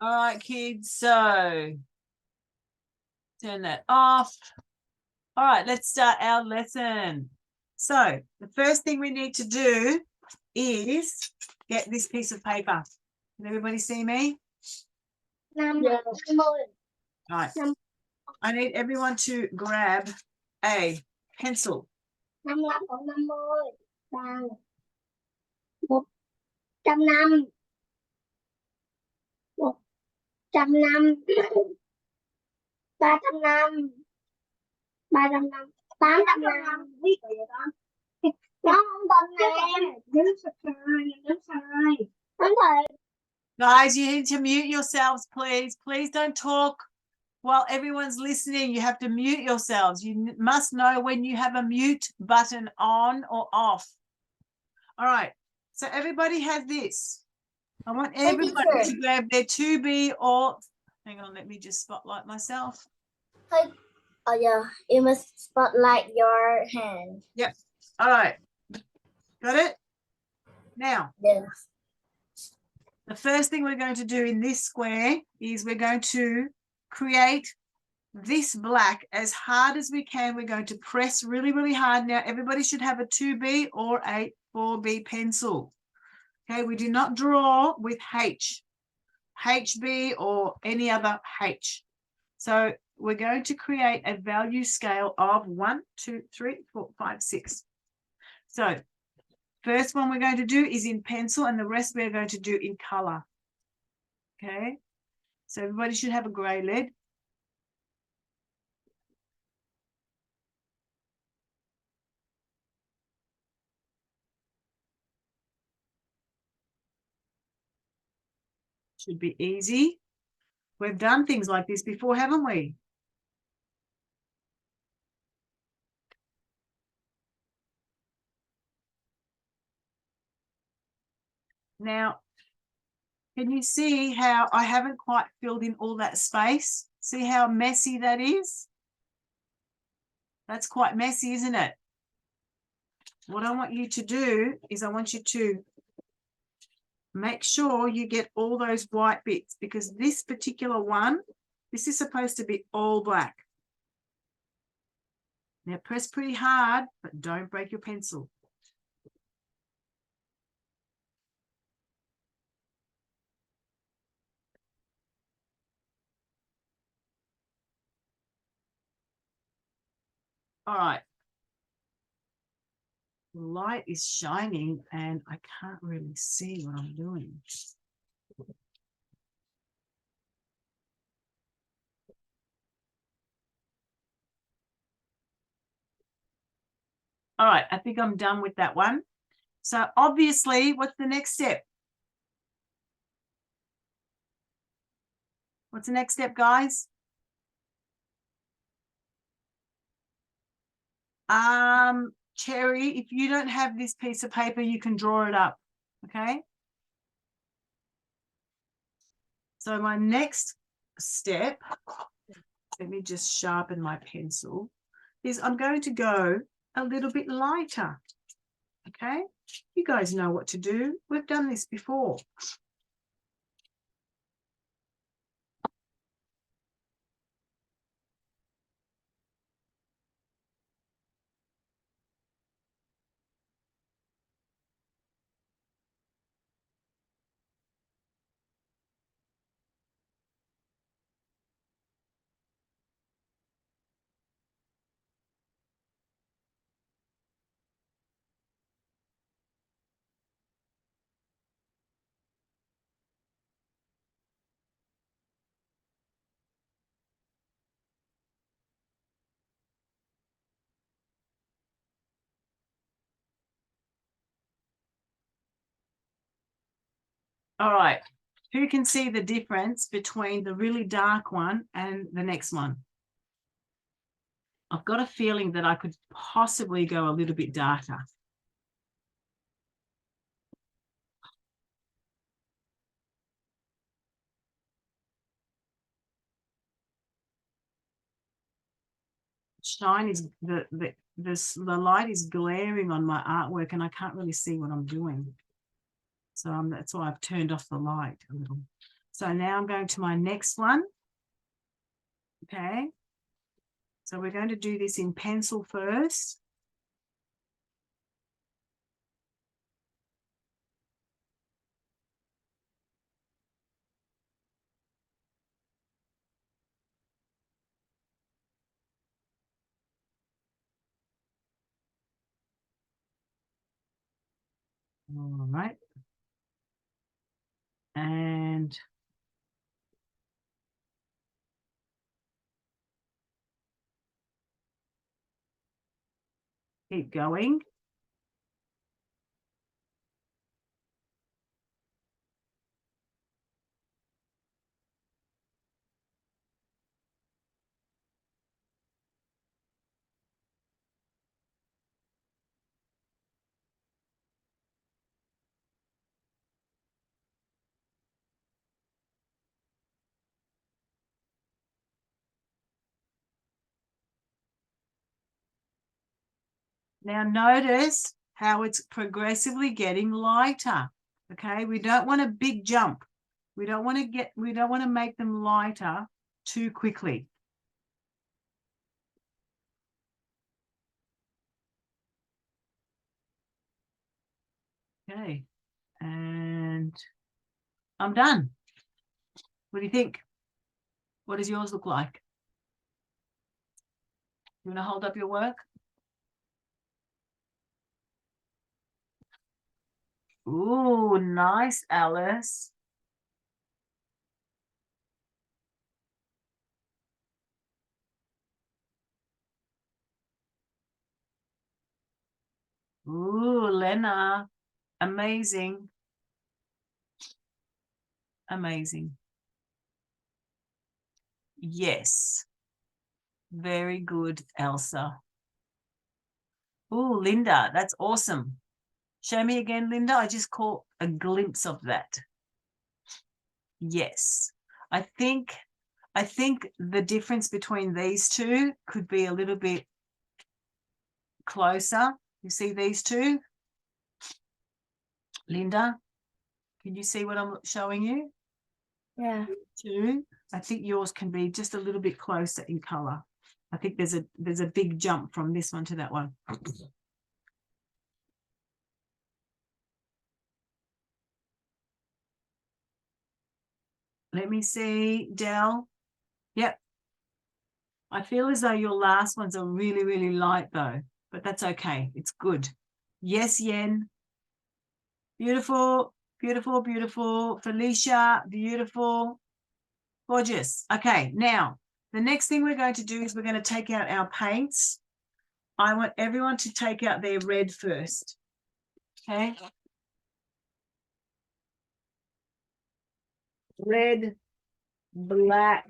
All right, kids, so turn that off. All right, let's start our lesson. So the first thing we need to do is get this piece of paper. Can everybody see me? Yeah. All right. I need everyone to grab a pencil. 55 cộng 50 bằng 105. 105 305 305 805 biết rồi vậy con. Nó không tin nè em. Đếm sai. Đúng rồi. Guys, you need to mute yourselves, please. Please don't talk while everyone's listening. You have to mute yourselves. You must know when you have a mute button on or off. All right. So everybody has this. I want everybody to grab their 2B or, hang on, let me just spotlight myself. Oh yeah, you must spotlight your hand. Yep. All right. Got it? Now, Yes. the first thing we're going to do in this square is we're going to create this black as hard as we can. We're going to press really, really hard. Now, everybody should have a 2B or a 4B pencil. Okay, we do not draw with H, HB or any other H. So we're going to create a value scale of 1, 2, 3, 4, 5, 6. So first one we're going to do is in pencil and the rest we're going to do in color. Okay, so everybody should have a gray lead. Should be easy. We've done things like this before, haven't we? Now, can you see how I haven't quite filled in all that space? See how messy that is? That's quite messy, isn't it? What I want you to do is I want you to make sure you get all those white bits, because this particular one, this is supposed to be all black. Now press pretty hard, but don't break your pencil. All right. The light is shining and I can't really see what I'm doing. All right, I think I'm done with that one. So obviously, what's the next step? What's the next step, guys? Cherry, if you don't have this piece of paper, you can draw it up, okay? So my next step, let me just sharpen my pencil, is I'm going to go a little bit lighter, okay? You guys know what to do. We've done this before. All right, who can see the difference between the really dark one and the next one? I've got a feeling that I could possibly go a little bit darker. Shine is the light is glaring on my artwork and I can't really see what I'm doing. So that's why I've turned off the light a little. So now I'm going to my next one. Okay. So we're going to do this in pencil first. All right. And keep going. Now notice how it's progressively getting lighter. Okay, we don't want a big jump. We don't want to make them lighter too quickly. Okay, and I'm done. What do you think? What does yours look like? You want to hold up your work? Ooh, nice, Alice. Ooh, Lena. Amazing. Amazing. Yes. Very good, Elsa. Ooh, Linda, that's awesome. Show me again, Linda. I just caught a glimpse of that. Yes. I think the difference between these two could be a little bit closer. You see these two? Linda, can you see what I'm showing you? Yeah. Two. I think yours can be just a little bit closer in color. I think there's a big jump from this one to that one. Let me see, Del. Yep. I feel as though your last ones are really, really light though, but that's okay. It's good. Yes, Yen. Beautiful, beautiful, beautiful. Felicia, beautiful. Gorgeous. Okay, now the next thing we're going to do is we're going to take out our paints. I want everyone to take out their red first. Okay. Red, black.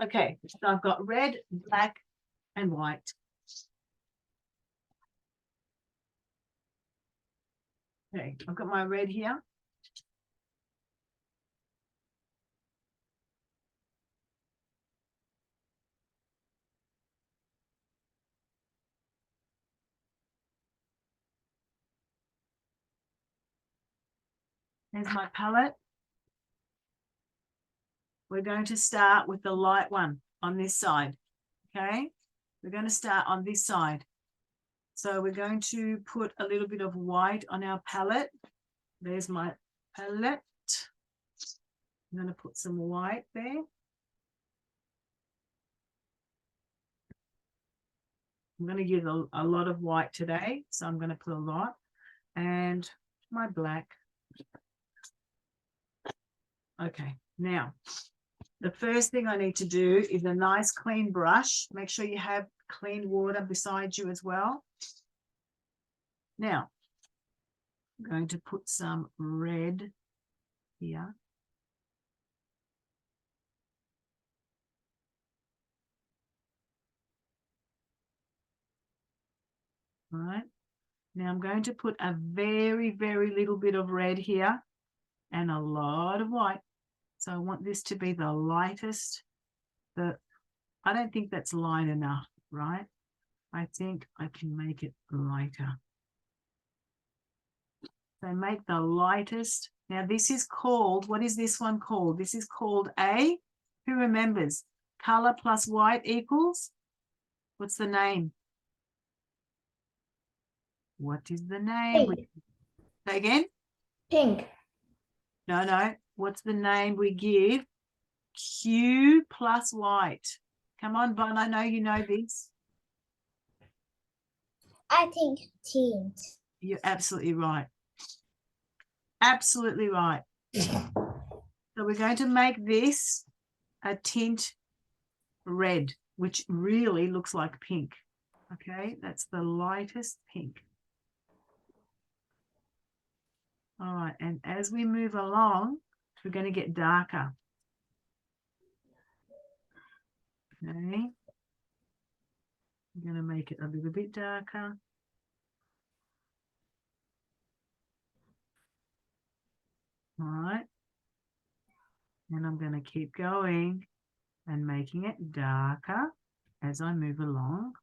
Okay, so I've got red, black, and white. Okay, I've got my red here. There's my palette. We're going to start with the light one on this side. Okay, we're going to start on this side. So we're going to put a little bit of white on our palette. There's my palette. I'm going to put some white there. I'm going to use a lot of white today, so I'm going to put a lot. And my black. Okay, now the first thing I need to do is a nice clean brush. Make sure you have clean water beside you as well. Now, I'm going to put some red here. All right. Now I'm going to put a very, very little bit of red here and a lot of white. So I want this to be the lightest. I don't think that's light enough, right? I think I can make it lighter. So make the lightest. Now this is called, what is this one called? This is called a, who remembers? Color plus white equals, what's the name? What is the name? Pink. Say again? Pink. No. What's the name we give? Q plus white. Come on, Bon, I know you know this. I think tint. You're absolutely right. Absolutely right. So we're going to make this a tint red, which really looks like pink. Okay, that's the lightest pink. All right, and as we move along, we're going to get darker. Okay, I'm going to make it a little bit darker. All right, and I'm going to keep going and making it darker as I move along.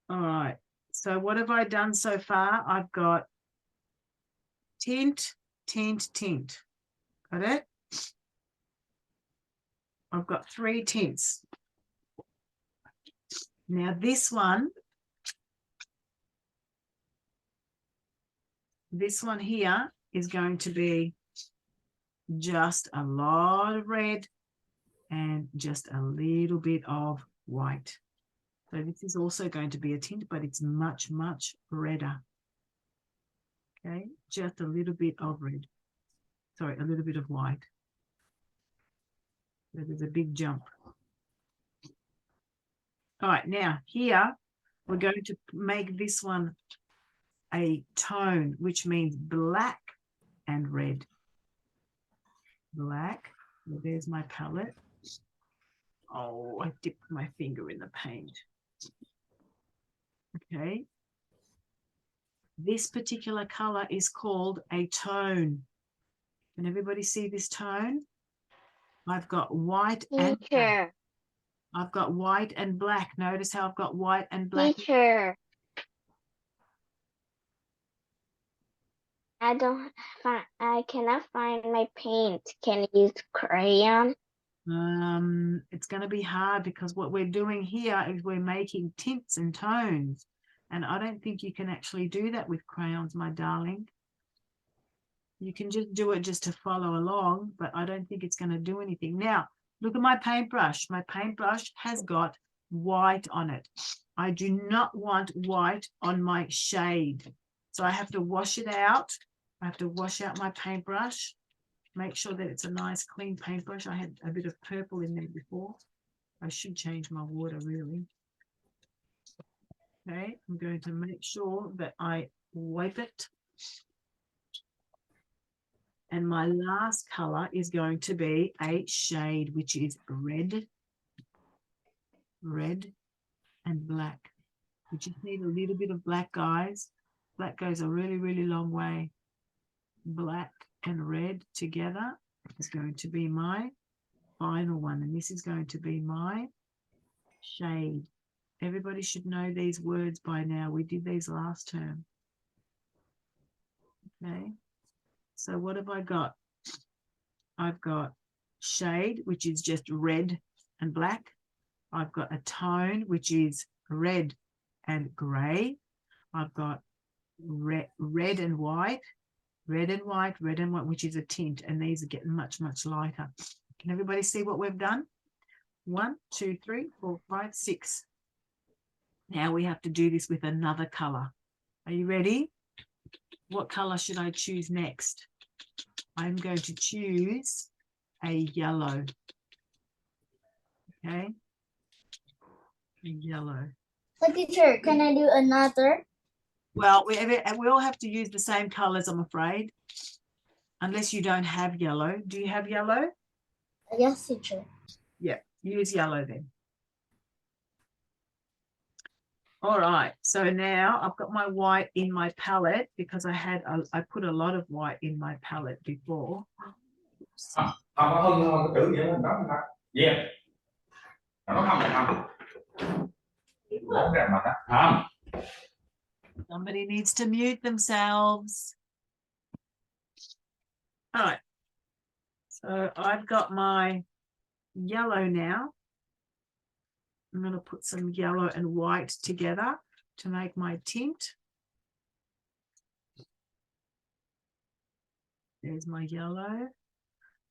All right, so what have I done so far? I've got tint, tint, tint. Got it? I've got 3 tints. Now this one here is going to be just a lot of red and just a little bit of white. So this is also going to be a tint, but it's much, much redder. Okay, just a little bit of red. Sorry, a little bit of white. So there's a big jump. All right, now here we're going to make this one a tone, which means black and red. Black. Well, there's my palette. Oh, I dipped my finger in the paint. Okay. This particular color is called a tone. Can everybody see this tone? I've got white and black. I've got white and black. Notice how I've got white and black. Teacher. I cannot find my paint. Can you use crayon? It's going to be hard because what we're doing here is we're making tints and tones. And I don't think you can actually do that with crayons, my darling. You can just do it just to follow along, but I don't think it's going to do anything. Now, look at my paintbrush. My paintbrush has got white on it. I do not want white on my shade. So I have to wash it out. I have to wash out my paintbrush. Make sure that it's a nice clean paintbrush. I had a bit of purple in there before. I should change my water really. Okay, I'm going to make sure that I wipe it. And my last color is going to be a shade, which is red, red and black. We just need a little bit of black, guys. Black goes a really, really long way. Black and red together is going to be my final one. And this is going to be my shade. Everybody should know these words by now. We did these last term. Okay. So what have I got? I've got shade, which is just red and black. I've got a tone, which is red and grey. I've got red and white, red and white, red and white, which is a tint. And these are getting much, much lighter. Can everybody see what we've done? 1, 2, 3, 4, 5, 6. Now we have to do this with another color. Are you ready? What color should I choose next? I'm going to choose a yellow. Okay. A yellow. But teacher, can I do another? Well, we all have to use the same colors, I'm afraid. Unless you don't have yellow. Do you have yellow? Yes, teacher. Yeah, use yellow then. All right, so now I've got my white in my palette because I put a lot of white in my palette before. Không có hưng thôi, cái chữ vậy mình nói thôi. Yeah. Nó không là không. Bốn đẹp mặt á. Không. Somebody needs to mute themselves. All right. So I've got my yellow now. I'm going to put some yellow and white together to make my tint. There's my yellow.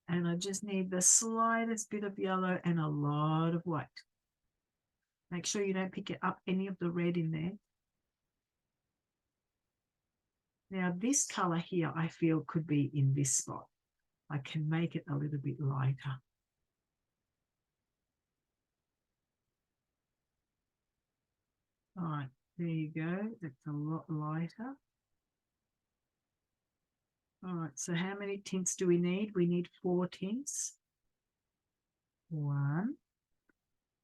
And I just need the slightest bit of yellow and a lot of white. Make sure you don't pick up any of the red in there. Now this color here, I feel could be in this spot. I can make it a little bit lighter. All right, there you go. That's a lot lighter. All right, so how many tints do we need? We need 4 tints. 1.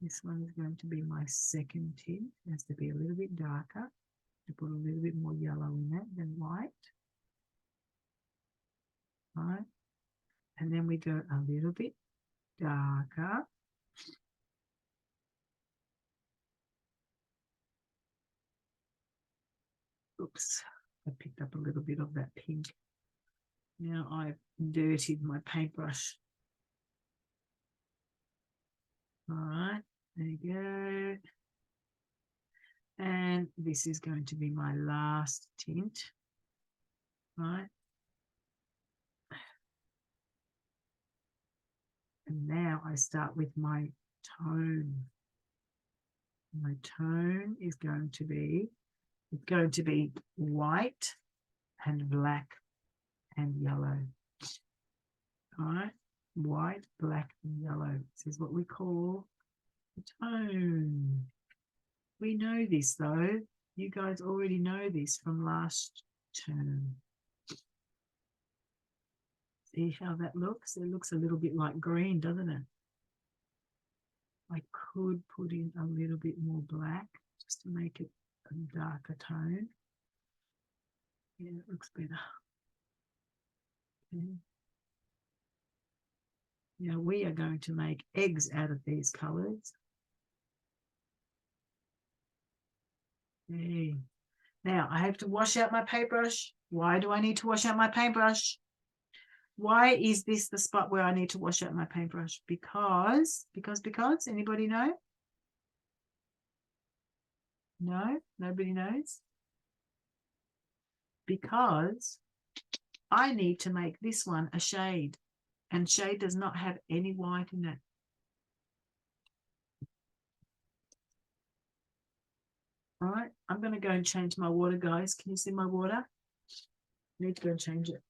This one is going to be my second tint. It has to be a little bit darker to put a little bit more yellow in that than white. All right, and then we go a little bit darker. Oops, I picked up a little bit of that pink. Now I've dirtied my paintbrush. All right, there you go. And this is going to be my last tint. All right. And now I start with my tone. My tone is going to be, it's going to be white and black and yellow. All right, white, black, and yellow. This is what we call the tone. We know this though. You guys already know this from last term. See how that looks? It looks a little bit like green, doesn't it? I could put in a little bit more black just to make it a darker tone. Yeah, it looks better. Okay. Now we are going to make eggs out of these colors. Okay. Now I have to wash out my paintbrush. Why do I need to wash out my paintbrush? Why is this the spot where I need to wash out my paintbrush? Because, anybody know? No, nobody knows. Because I need to make this one a shade, and shade does not have any white in it. All right, I'm going to go and change my water, guys. Can you see my water? I need to go and change it.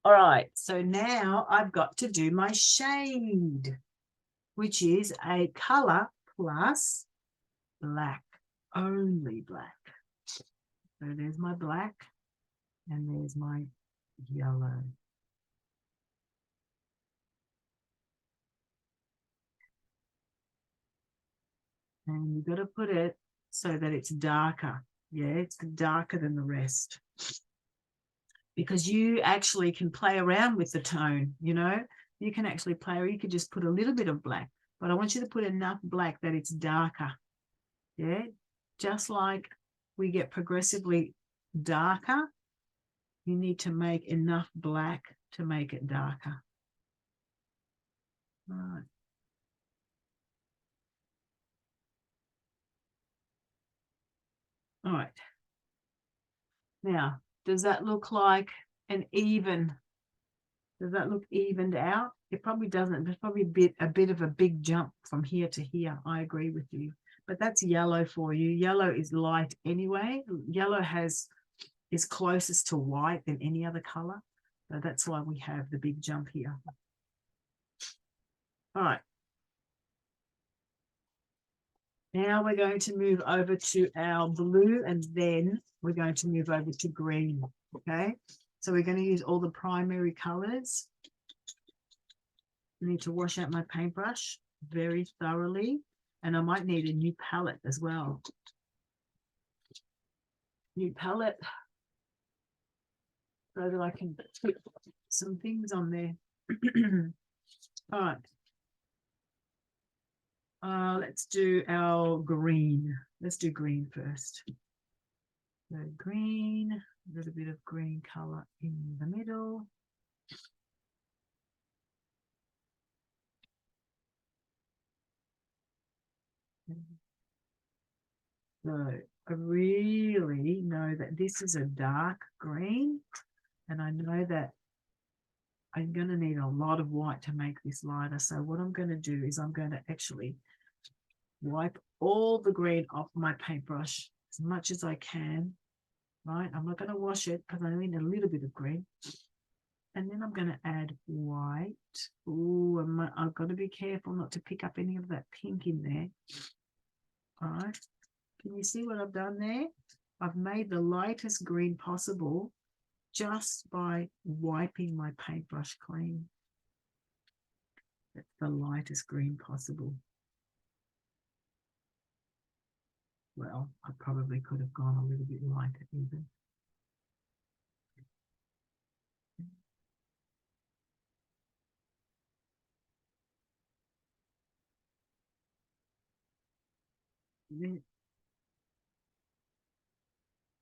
All right, so now I've got to do my shade, which is a color plus black, only black. So there's my black and there's my yellow. And you've got to put it so that it's darker. Yeah, it's darker than the rest. Because you actually can play around with the tone, you know. You can actually play, or you could just put a little bit of black. But I want you to put enough black that it's darker. Yeah, just like we get progressively darker, you need to make enough black to make it darker. All right. All right. Now, does that look like an even? Does that look evened out? It probably doesn't. There's probably a bit of a big jump from here to here. I agree with you. but that's yellow for you. Yellow is light anyway. Yellow is closest to white than any other color. So that's why we have the big jump here. All right. Now we're going to move over to our blue, and then we're going to move over to green. Okay. So we're going to use all the primary colors. I need to wash out my paintbrush very thoroughly, and I might need a new palette as well. New palette so that I can put some things on there. All right. Let's do our green. Let's do green first. So green, a little bit of green color in the middle. So I really know that this is a dark green, and I know that I'm going to need a lot of white to make this lighter. So what I'm going to do is I'm going to actually wipe all the green off my paintbrush as much as I can, right? I'm not going to wash it because I need a little bit of green. And then I'm going to add white. Oh, I've got to be careful not to pick up any of that pink in there. All right. Can you see what I've done there? I've made the lightest green possible just by wiping my paintbrush clean. That's the lightest green possible. Well, I probably could have gone a little bit lighter even.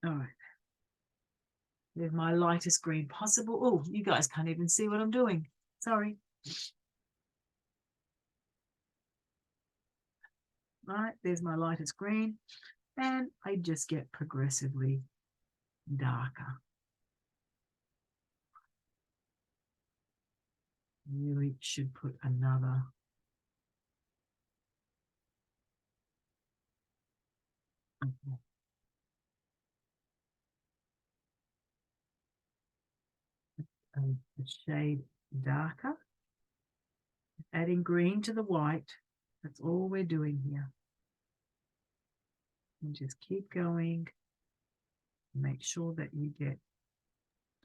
All right. There's my lightest green possible. Oh, you guys can't even see what I'm doing. Sorry. All right, there's my lightest green. And I just get progressively darker. Really should put another. Okay. A shade darker. Adding green to the white. That's all we're doing here. And just keep going. Make sure that you get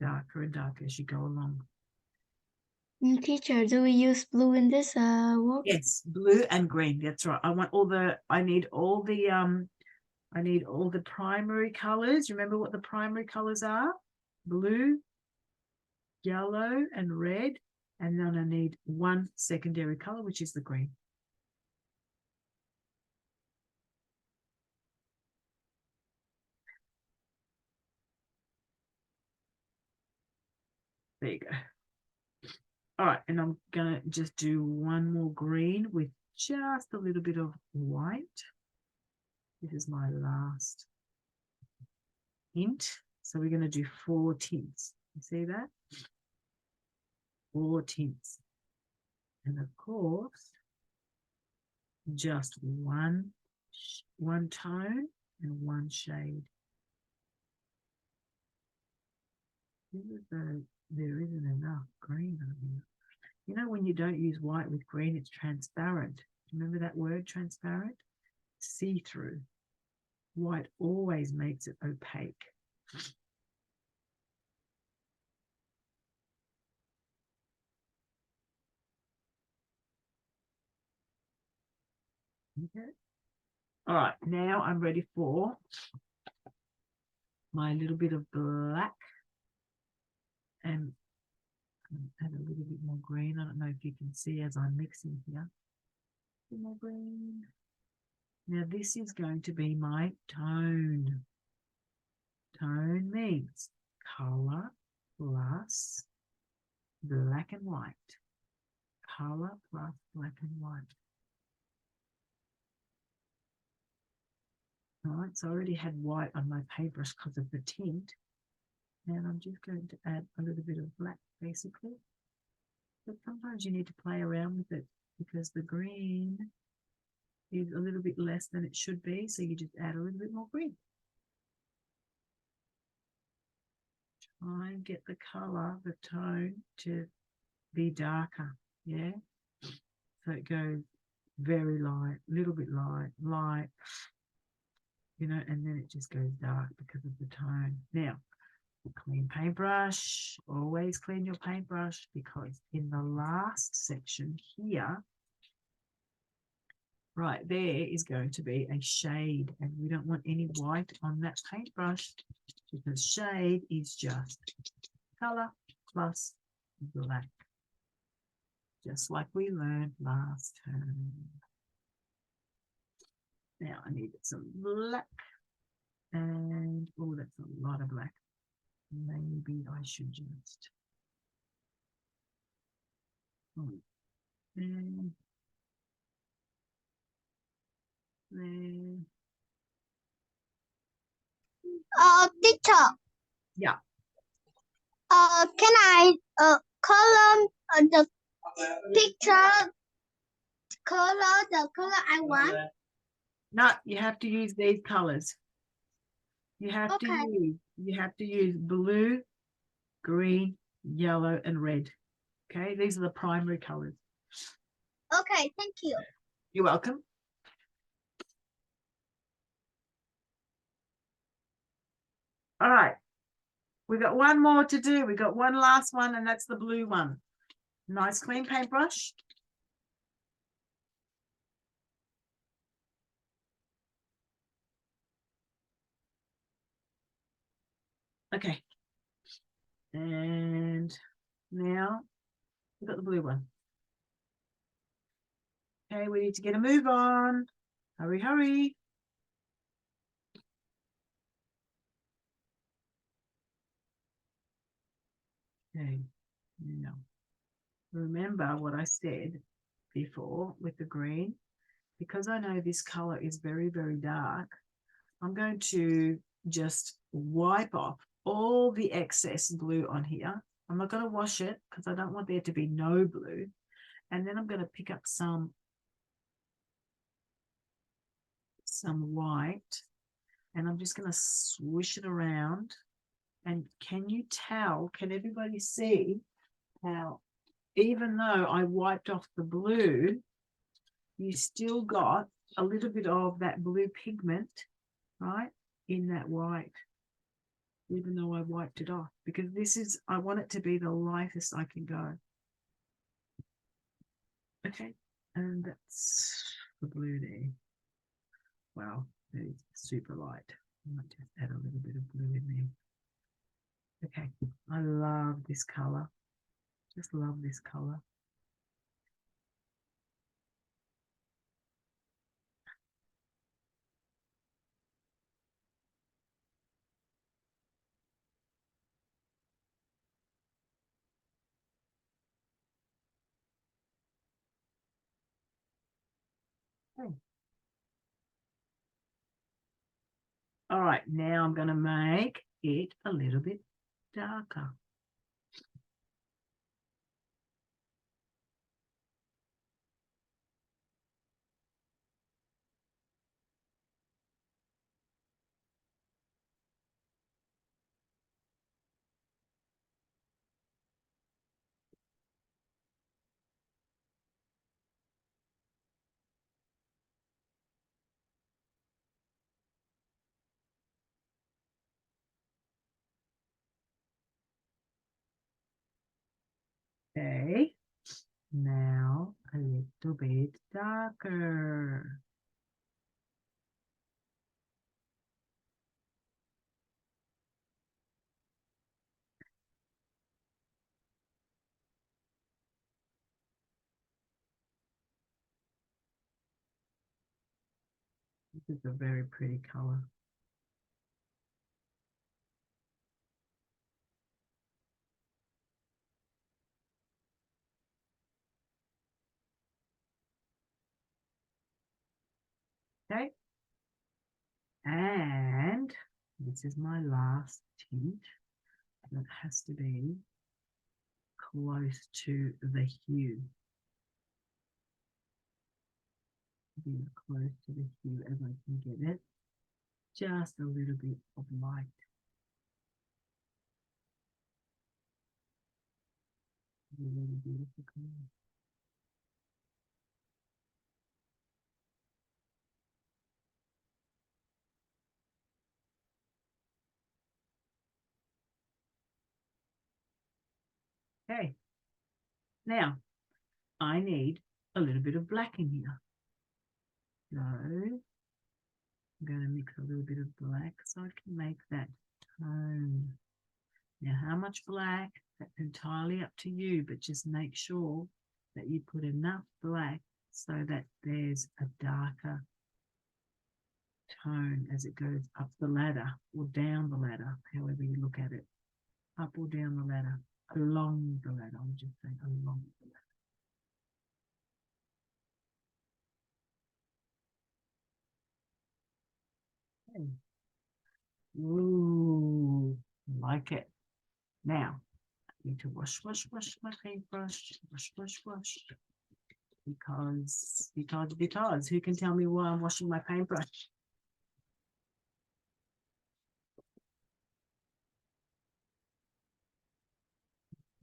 darker and darker as you go along. Teacher, do we use blue in this work? Yes, blue and green. That's right. I need all the primary colors. Remember what the primary colors are? Blue, yellow, and red. And then I need one secondary color, which is the green. There you go. All right, and I'm gonna just do one more green with just a little bit of white. This is my last hint. So we're gonna do 4 tints. You see that? 4 tints. And of course, just one tone and one shade. There isn't enough green on here. You know, when you don't use white with green, it's transparent. Remember that word, transparent? See-through. White always makes it opaque. Okay. All right, now I'm ready for my little bit of black and add a little bit more green. I don't know if you can see as I'm mixing here. More green. Now this is going to be my tone. Tone means color plus black and white. Color plus black and white. All right, so I already had white on my paintbrush because of the tint. And I'm just going to add a little bit of black, basically. But sometimes you need to play around with it because the green is a little bit less than it should be, so you just add a little bit more green. Try and get the color, the tone to be darker, yeah? So it goes very light, little bit light, light, you know, and then it just goes dark because of the tone. Now, clean paintbrush, always clean your paintbrush, because in the last section here, right there is going to be a shade, and we don't want any white on that paintbrush, because shade is just color plus black, just like we learned last term. Now I need some black, and oh, that's a lot of black. Maybe I should just and there. Teacher. Yeah. Can I color the picture? Color the color I want. No, you have to use these colors. You have Okay. to use blue, green, yellow, and red. Okay, these are the primary colors. Okay, thank you. You're welcome. All right, we got one more to do. We got one last one, and that's the blue one. Nice clean paintbrush. Okay. And now we've got the blue one. Okay, we need to get a move on. Hurry, hurry. Okay, now remember what I said before with the green. Because I know this color is very, very dark, I'm going to just wipe off all the excess blue on here. I'm not going to wash it because I don't want there to be no blue. And then I'm going to pick up some white, and I'm just going to swish it around. And can you tell, can everybody see how even though I wiped off the blue, you still got a little bit of that blue pigment, right, in that white, even though I wiped it off, because this is, I want it to be the lightest I can go. Okay, and that's the blue there. Wow, it's super light. I might just add a little bit of blue in there. Okay, I love this color. Just love this color. Okay. All right, now I'm going to make it a little bit darker. Okay, now a little bit darker. This is a very pretty color. Okay, and this is my last tint. That has to be close to the hue. Be as close to the hue as I can get it. Just a little bit of light. Really beautiful color. Okay. Now, I need a little bit of black in here. So, I'm going to mix a little bit of black so I can make that tone. Now, how much black? That's entirely up to you, but just make sure that you put enough black so that there's a darker tone as it goes up the ladder or down the ladder, however you look at it. Up or down the ladder, along the ladder. I'm just saying along the ladder. Okay. Ooh, like it. Now, I need to wash my paintbrush, wash. Because, who can tell me why I'm washing my paintbrush?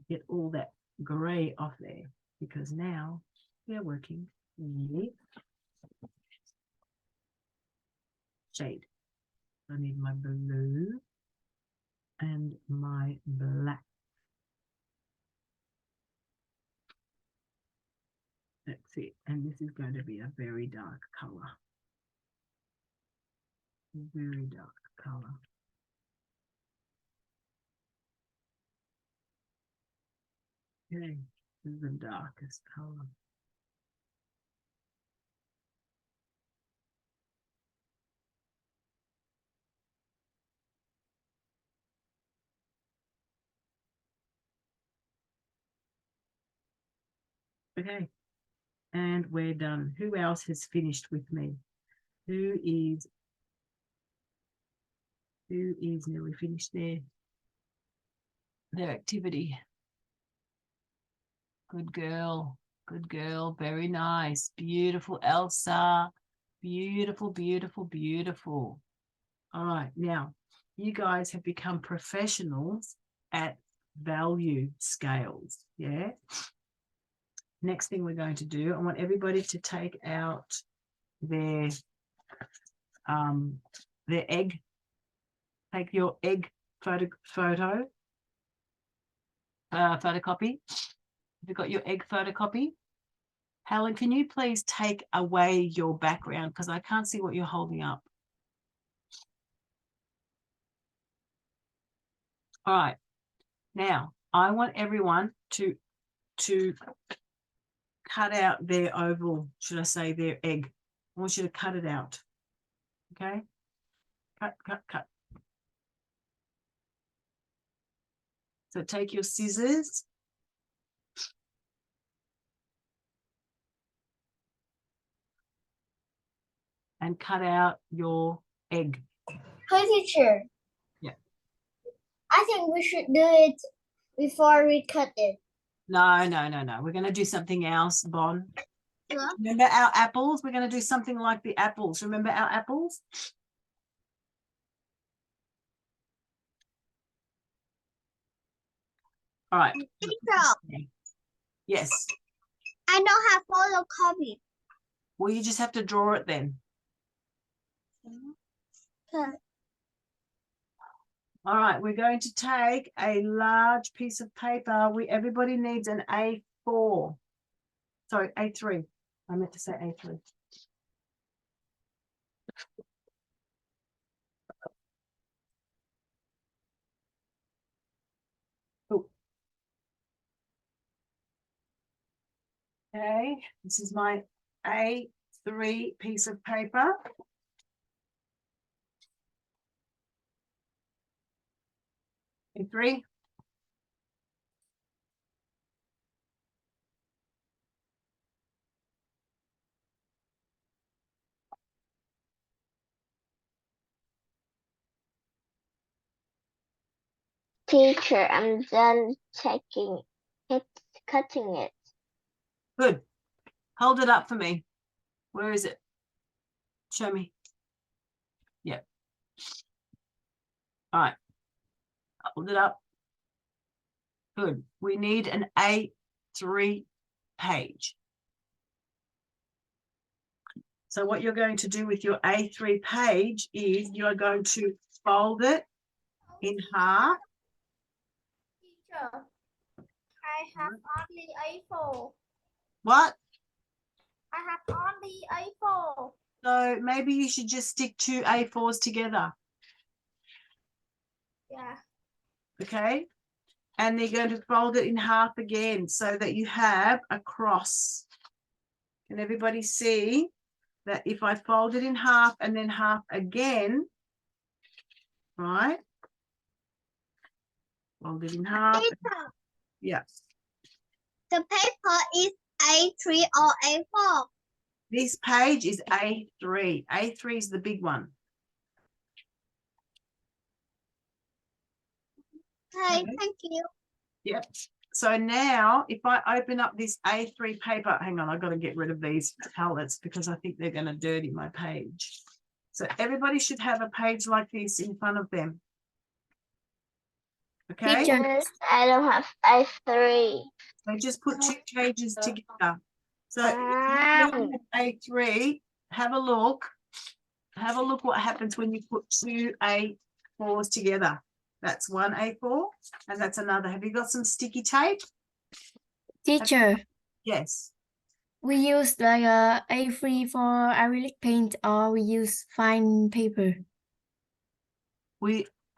Get all that grey off there, because now we're working with shade. I need my blue and my black. That's it. And this is going to be a very dark color. Very dark color. Okay, this is the darkest color. Okay, and we're done. Who else has finished with me? Who is nearly finished their activity? Good girl, very nice, beautiful, Elsa, beautiful. All right, now you guys have become professionals at value scales. Yeah. Next thing we're going to do, I want everybody to take out their egg. Take your egg photocopy. Have you got your egg photocopy? Helen, can you please take away your background because I can't see what you're holding up. All right. Now, I want everyone to cut out their oval, should I say their egg. I want you to cut it out. Okay? Cut. So take your scissors. And cut out your egg. Hi, teacher. Yeah. I think we should do it before we cut it. No. We're going to do something else, Bon. Yeah. Remember our apples? We're going to do something like the apples. Remember our apples? All right. Teacher, yes. I don't have photocopy. Well, you just have to draw it then. Okay. All right, we're going to take a large piece of paper. Everybody needs an A4. Sorry, A3. I meant to say A3. Oh. Okay, this is my A3 piece of paper. A3. Teacher, I'm done checking it, cutting it. Good. Hold it up for me. Where is it? Show me. Yeah. All right. Hold it up. Good. We need an A3 page. So what you're going to do with your A3 page is you're going to fold it in half. Teacher, I have only A4. What? I have only A4. So maybe you should just stick two A4s together. Yeah. Okay. And you're going to fold it in half again so that you have a cross. Can everybody see that if I fold it in half and then half again, right? Fold it in half. Teacher, Yeah. the paper is A3 or A4. This page is A3. A3 is the big one. Okay, thank you. Yep. So now if I open up this A3 paper, hang on, I've got to get rid of these palettes because I think they're going to dirty my page. So everybody should have a page like this in front of them. Okay. Teachers, I don't have A3. So just put two pages together. So if Wow. you don't have A3, have a look. Have a look what happens when you put two A4s together. That's one A4 and that's another. Have you got some sticky tape? Teacher, Yes. we use like a A3 for acrylic paint or we use fine paper.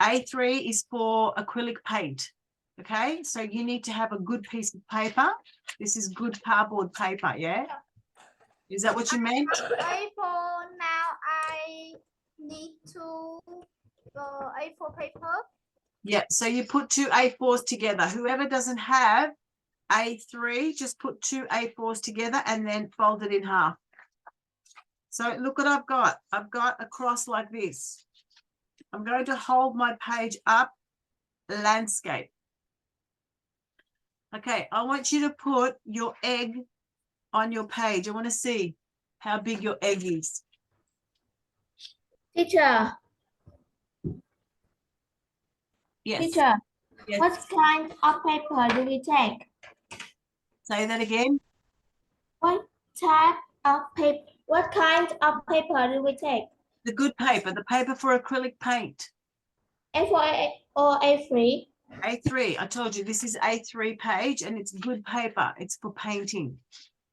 A3 is for acrylic paint. Okay, so you need to have a good piece of paper. This is good cardboard paper, yeah? Is that what you meant? A4 now I need to A4 paper. Yeah, so you put two A4s together. Whoever doesn't have A3, just put two A4s together and then fold it in half. So look what I've got. I've got a cross like this. I'm going to hold my page up, landscape. Okay, I want you to put your egg on your page. I want to see how big your egg is. Teacher, Yes. teacher, Yes. what kind of paper do we take? Say that again. What type of paper? What kind of paper do we take? The good paper, the paper for acrylic paint. A4 or A3? A3. I told you this is A3 page and it's good paper. It's for painting.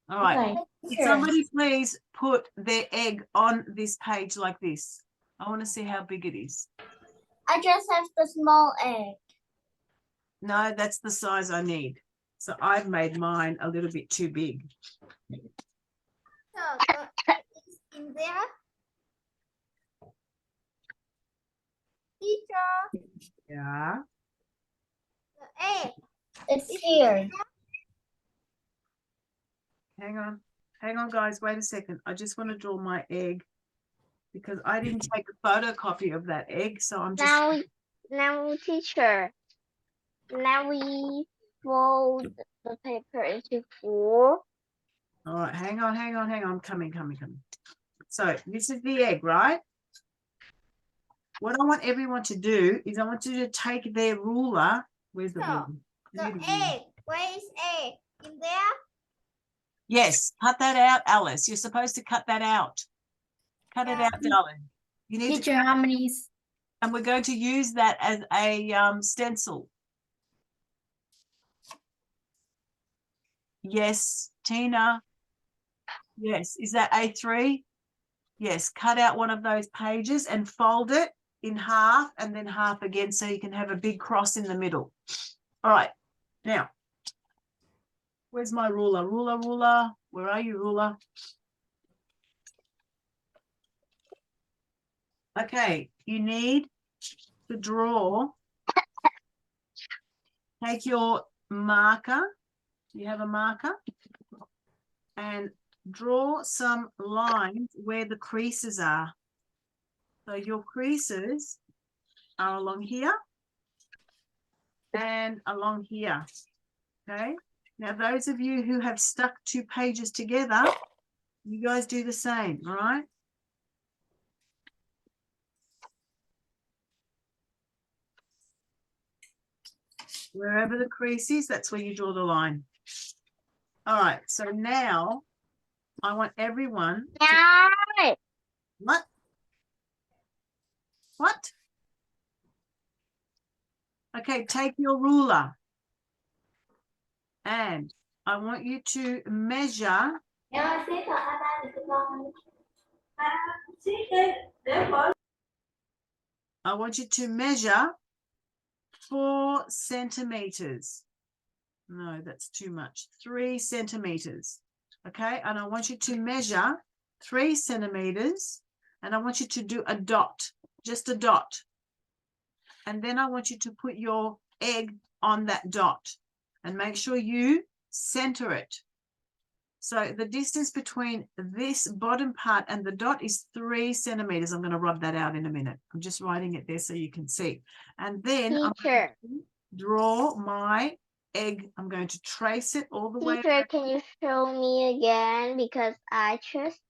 All right. Okay. Can somebody please put their egg on this page like this? I want to see how big it is. I just have the small egg. No, that's the size I need. So I've made mine a little bit too big. So the egg is in there. Teacher, Yeah. the egg. It's here. Hang on. Hang on, guys. Wait a second. I just want to draw my egg because I didn't take a photocopy of that egg. So I'm just... Now, teacher. Now we fold the paper into 4. All right. Hang on. I'm coming. So this is the egg, right? What I want everyone to do is I want you to take their ruler. Where's the ruler? The egg. Where is egg? In there? Yes, cut that out, Alice. You're supposed to cut that out. Cut it Yeah. out, darling. You need to Teacher, how many? and we're going to use that as a stencil. Yes, Tina. Yes, is that A3? Yes, cut out one of those pages and fold it in half and then half again so you can have a big cross in the middle. All right, now, where's my ruler? Ruler, where are you, ruler? Okay, you need to draw. Take your marker. You have a marker and draw some lines where the creases are. So your creases are along here and along here. Okay. Now, those of you who have stuck two pages together, you guys do the same, all right? Wherever the crease is, that's where you draw the line. All right, so now I want everyone to, ยาย what? What? Okay, take your ruler and I want you to measure. ยายซื้อต่ออะไรหรือลอง I want you to measure 4 centimeters. No, that's too much. 3 centimeters. Okay, and I want you to measure 3 centimeters and I want you to do a dot, just a dot. And then I want you to put your egg on that dot and make sure you center it. So the distance between this bottom part and the dot is 3 centimeters. I'm going to rub that out in a minute. I'm just writing it there so you can see. And then I'm going to draw my egg. I'm going to trace it all the way. Teacher, can you show me again? Because I just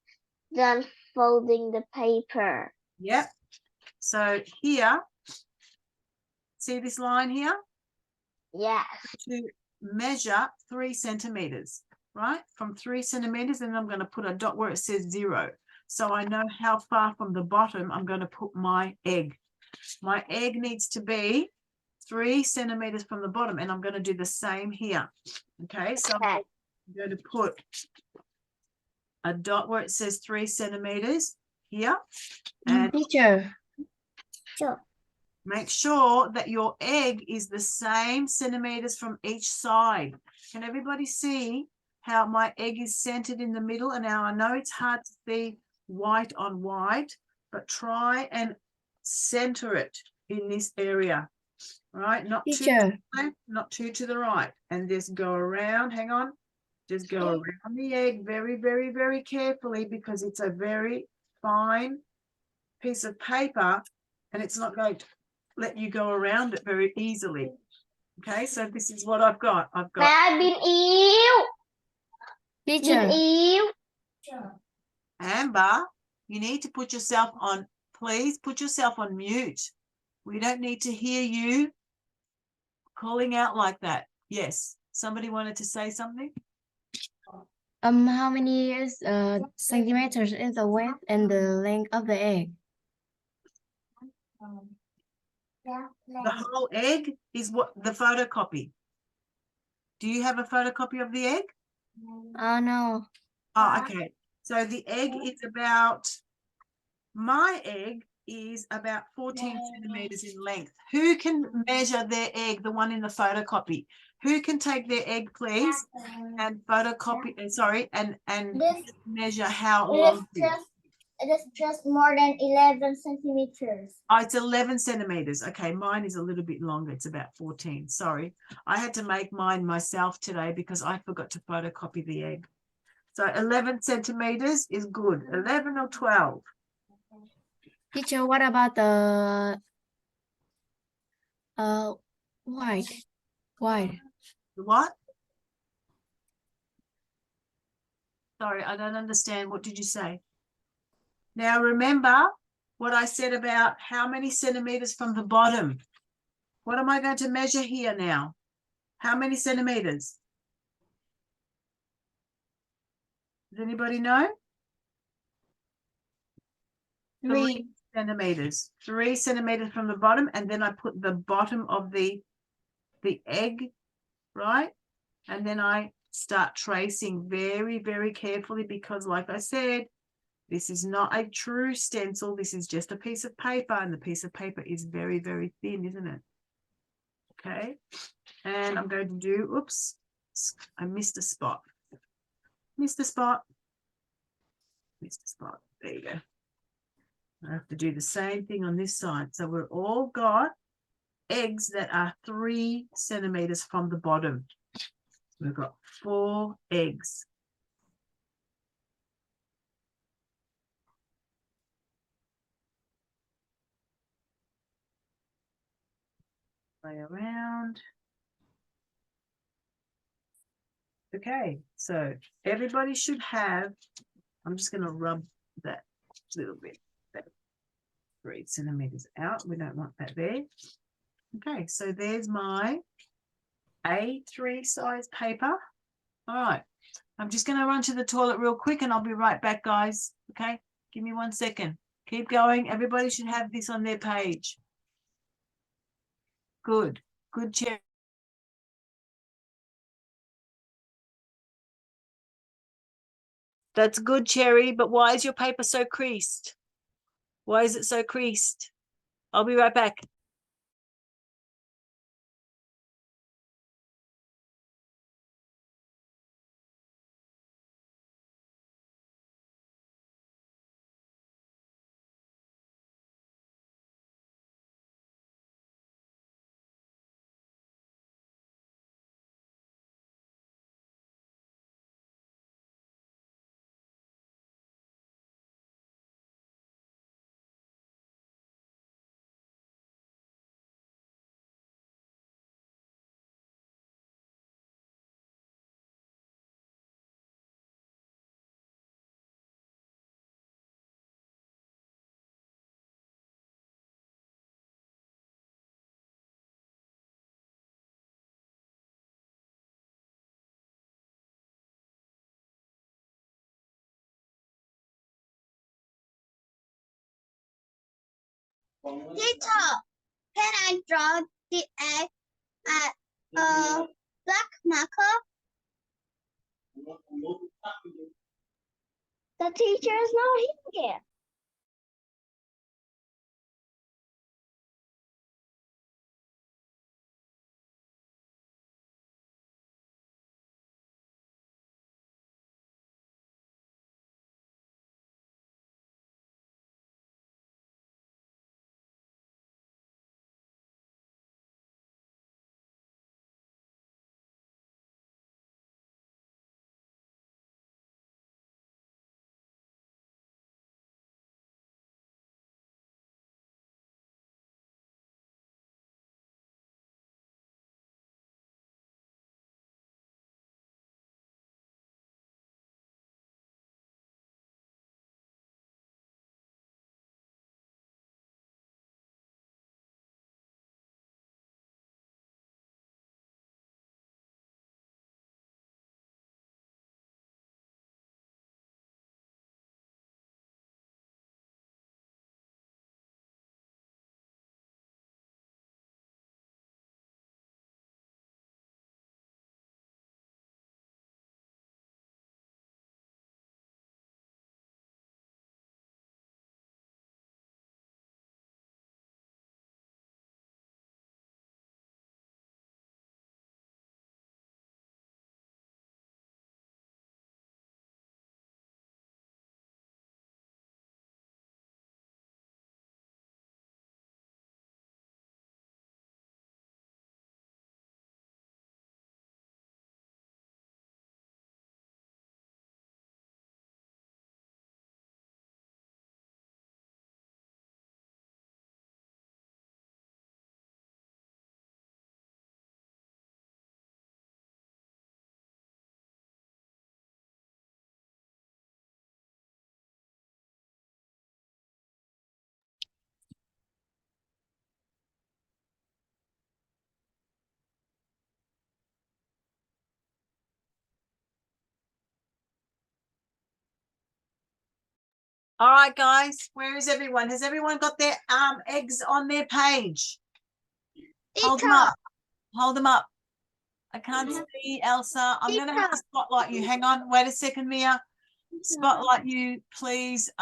done folding the paper. Yep. So here, see this line here? Yes. To measure 3 centimeters, right? From 3 centimeters, and I'm going to put a dot where it says 0. So I know how far from the bottom I'm going to put my egg. My egg needs to be 3 centimeters from the bottom, and I'm going to do the same here. Okay, so I'm going to put a dot where it says 3 centimeters here, and Teacher, make sure that your egg is the same centimeters from each side. Can everybody see how my egg is centered in the middle? And now I know it's hard to see white on white, but try and center it in this area, right? Not too to teacher, the left, not too to the right. And just go around, hang on. Just go around the egg very, very, very carefully because it's a very fine piece of paper and it's not going to let you go around it very easily. Okay, so this is what I've got. I've got แม่บินอิ๋ว บิน teacher, อิ๋ว Amber. You need to put yourself on, please put yourself on mute. We don't need to hear you calling out like that. Yes, somebody wanted to say something? how many centimeters is the width and the length of the egg? The whole egg is what the photocopy. Do you have a photocopy of the egg? No. Oh, okay. So the egg is about, my egg is about 14 centimeters in length. Who can measure their egg, the one in the photocopy? Who can take their egg, please, and photocopy, and measure how long it is? It is just more than 11 centimeters. Oh, it's 11 centimeters. Okay, mine is a little bit longer. It's about 14. Sorry. I had to make mine myself today because I forgot to photocopy the egg. So 11 centimeters is good. 11 or 12. Teacher, what about the wide? Wide. What? Sorry, I don't understand. What did you say? Now remember what I said about how many centimeters from the bottom. What am I going to measure here now? How many centimeters? Does anybody know? 3. Centimeters. 3 centimeters from the bottom, and then I put the bottom of the egg, right? And then I start tracing very, very carefully because, like I said, this is not a true stencil. This is just a piece of paper, and the piece of paper is very, very thin, isn't it? Okay. And I'm going to do, oops, I missed a spot. Missed a spot. Missed a spot. There you go. I have to do the same thing on this side. So we're all got eggs that are 3 centimeters from the bottom. We've got 4 eggs. Play around. Okay, so everybody should have, I'm just going to rub that little bit, that 3 centimeters out. We don't want that there. Okay, so there's my A3 size paper. All right. I'm just going to run to the toilet real quick and I'll be right back, guys. Okay. Give me 1 second. Keep going. Everybody should have this on their page. Good. Good, Cherry. That's good, Cherry. But why is your paper so creased? Why is it so creased? I'll be right back. Teacher, can I draw the egg at a black marker? The teacher is not here. All right, guys, where is everyone? Has everyone got their eggs on their page? Hold them up. Hold them up. I can't see Elsa. I'm going to have to spotlight you. Hang on. Wait a second, Mia. Spotlight you, please. So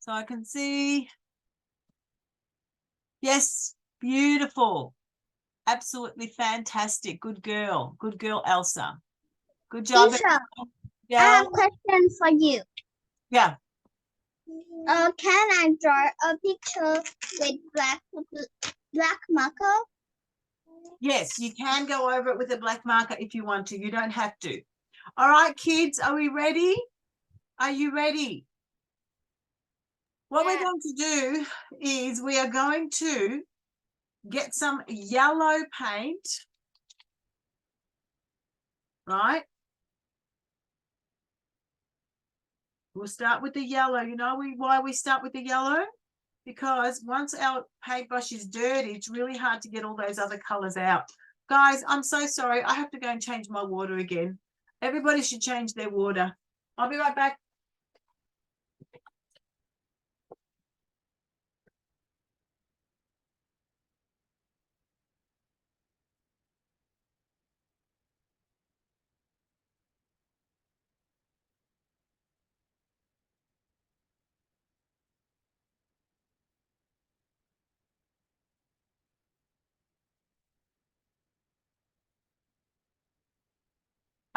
I can see. Yes, beautiful. Absolutely fantastic. Good girl. Good girl, Elsa. Good job. Teacher, I Yeah. have a question for you. Yeah. Can I draw a picture with black marker? Yes, you can go over it with a black marker if you want to. You don't have to. All right, kids, are we ready? Are you ready? What we're going to do is we are going to get some yellow paint, right? We'll start with the yellow. You know why we start with the yellow? because once our paintbrush is dirty, it's really hard to get all those other colors out. Guys, I'm so sorry. I have to go and change my water again. Everybody should change their water. I'll be right back.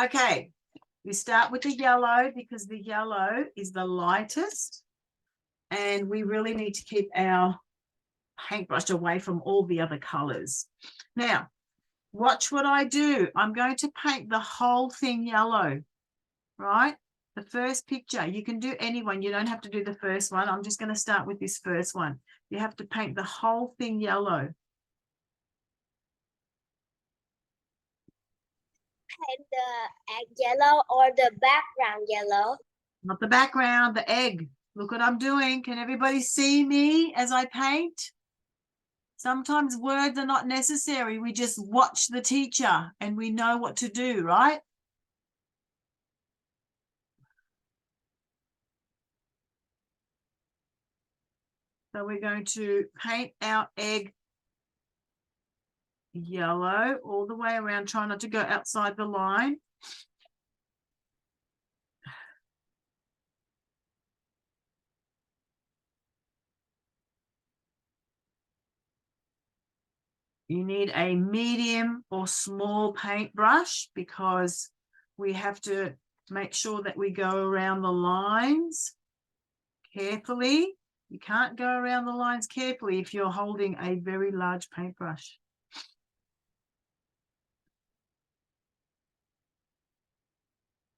Okay, we start with the yellow because the yellow is the lightest, and we really need to keep our paintbrush away from all the other colors. Now, watch what I do. I'm going to paint the whole thing yellow, right? The first picture, you can do any one. You don't have to do the first one. I'm just going to start with this first one. You have to paint the whole thing yellow. Paint the egg yellow or the background yellow? Not the background, the egg. Look what I'm doing. Can everybody see me as I paint? Sometimes words are not necessary. We just watch the teacher and we know what to do, right? So we're going to paint our egg yellow all the way around. Try not to go outside the line. You need a medium or small paintbrush because we have to make sure that we go around the lines carefully. You can't go around the lines carefully if you're holding a very large paintbrush.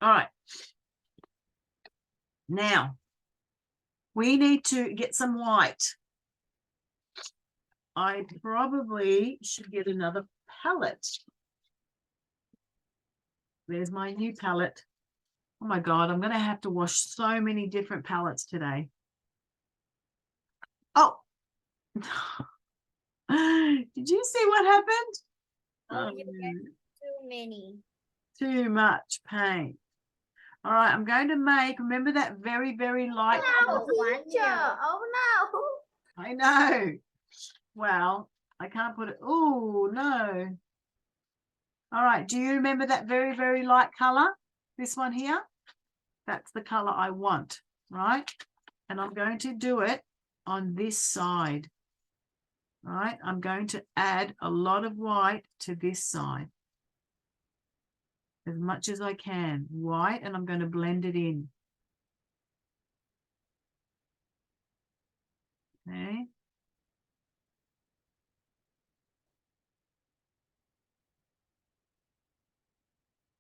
All right. Now, we need to get some white. I probably should get another palette. There's my new palette. Oh my God, I'm going to have to wash so many different palettes today. Oh, did you see what happened? Oh, you get too many. Too much paint. All right, I'm going to make, remember that very, very light. No, teacher. Oh no. I know. Well, I can't put it. Oh, no. All right, do you remember that very, very light color? This one here? That's the color I want, right? And I'm going to do it on this side, right? I'm going to add a lot of white to this side. As much as I can, white, and I'm going to blend it in. Okay.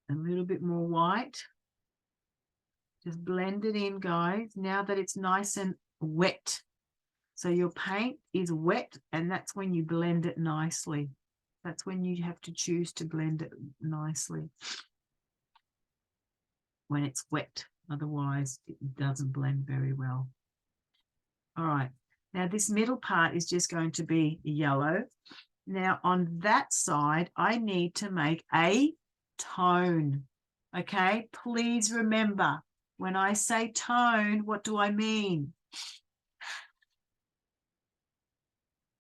A little bit more white. Just blend it in, guys, now that it's nice and wet. So your paint is wet, and that's when you blend it nicely. That's when you have to choose to blend it nicely. When it's wet, otherwise it doesn't blend very well. All right, now this middle part is just going to be yellow. Now on that side, I need to make a tone. Okay, please remember, when I say tone, what do I mean?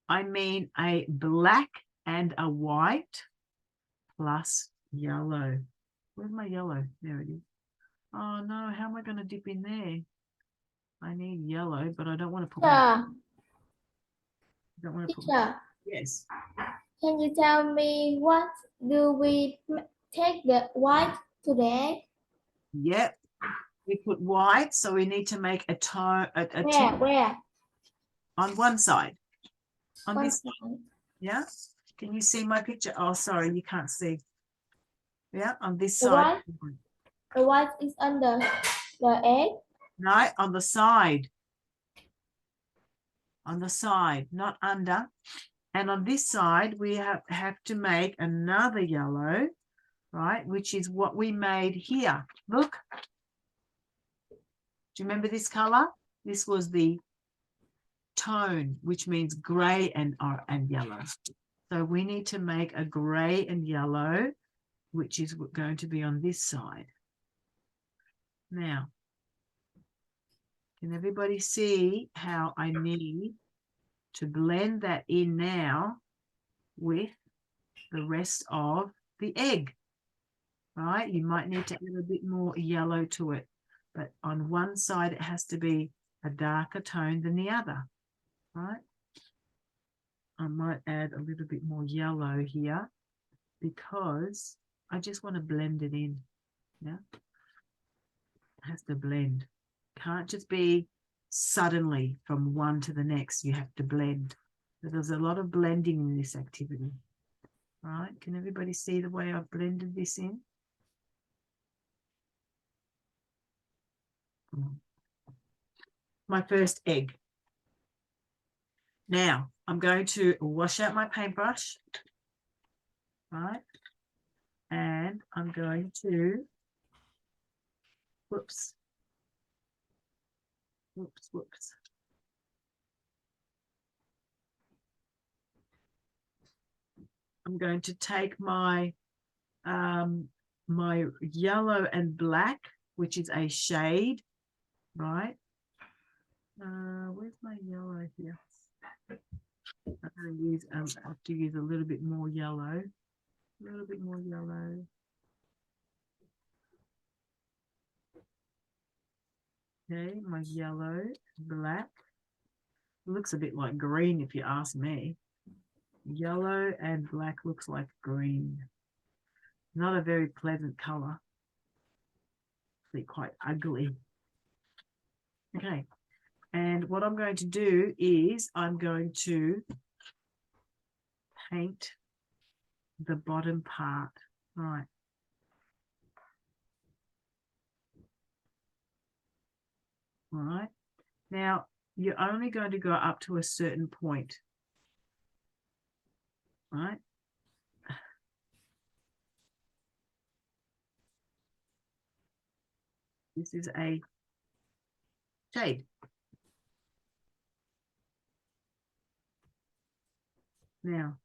I mean a black and a white plus yellow. Where's my yellow? There it is. Oh no, how am I going to dip in there? I need yellow, but I don't want to put my, don't want to put my, yes. Can you tell me what do we take the white today? Yep. We put white, so we need to make a tone. Where? On one side. On One this side. Yeah. Can you see my picture? Oh, sorry, you can't see. Yeah, on this side. The white is under the egg. No, on the side. On the side, not under. And on this side, we have to make another yellow, right? Which is what we made here. Look. Do you remember this color? This was the tone, which means gray and yellow. So we need to make a gray and yellow, which is going to be on this side. Now, can everybody see how I need to blend that in now with the rest of the egg? Right? You might need to add a bit more yellow to it, but on one side it has to be a darker tone than the other, right? I might add a little bit more yellow here because I just want to blend it in. Yeah, it has to blend. Can't just be suddenly from one to the next. You have to blend. So there's a lot of blending in this activity. All right, can everybody see the way I've blended this in? My first egg. Now I'm going to wash out my paintbrush, right? And I'm going to, whoops. I'm going to take my my yellow and black, which is a shade, right? Where's my yellow here? I have to use a little bit more yellow. A little bit more yellow. Okay, my yellow, black. It looks a bit like green if you ask me. Yellow and black looks like green. Not a very pleasant color. It's quite ugly. Okay, and what I'm going to do is I'm going to paint the bottom part. Right. All right. Now, you're only going to go up to a certain point. Right. This is a shade. Now,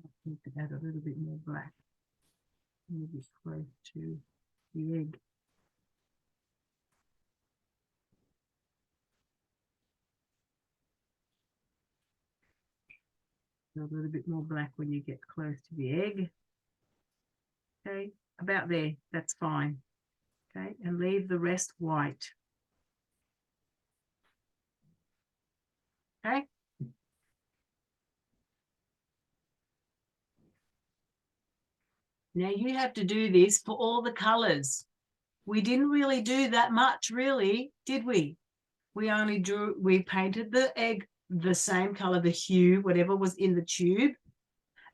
I need to add a little bit more black. Maybe close to the egg. A little bit more black when you get close to the egg. Okay, about there, that's fine. Okay, and leave the rest white. Okay. Now you have to do this for all the colors. We didn't really do that much, really, did we? We painted the egg the same color, the hue, whatever was in the tube.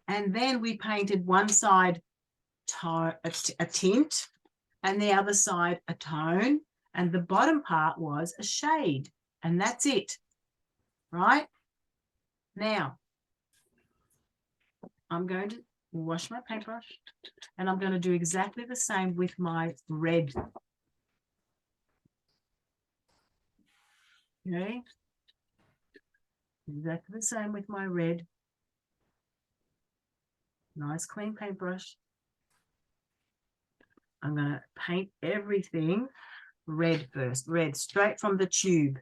And then we painted one side a tint and the other side a tone. And the bottom part was a shade. And that's it, right? Now, I'm going to wash my paintbrush and I'm going to do exactly the same with my red. Okay, exactly the same with my red. Nice clean paintbrush. I'm going to paint everything red first, red straight from the tube.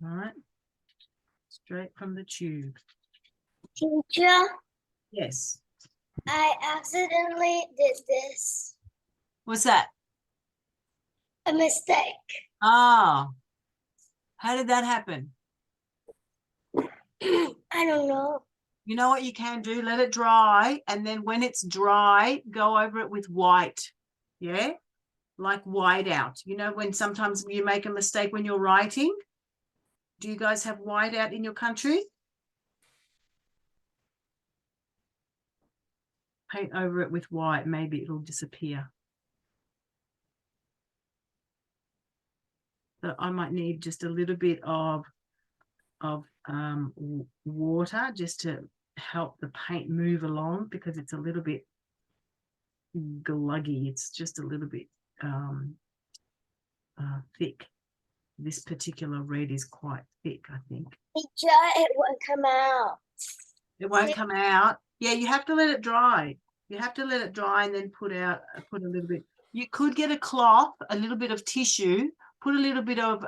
All right, straight from the tube. Teacher, Yes. I accidentally did this. What's that? A mistake. Ah, how did that happen? I don't know. You know what you can do? Let it dry, and then when it's dry, go over it with white. Yeah, like white out. You know, when sometimes you make a mistake when you're writing. Do you guys have white out in your country? Paint over it with white, maybe it'll disappear. So I might need just a little bit of water just to help the paint move along because it's a little bit gluggy. It's just a little bit thick. This particular red is quite thick, I think. Teacher, it won't come out. It won't come out. Yeah, you have to let it dry. You have to let it dry and then put a little bit. You could get a cloth, a little bit of tissue, put a little bit of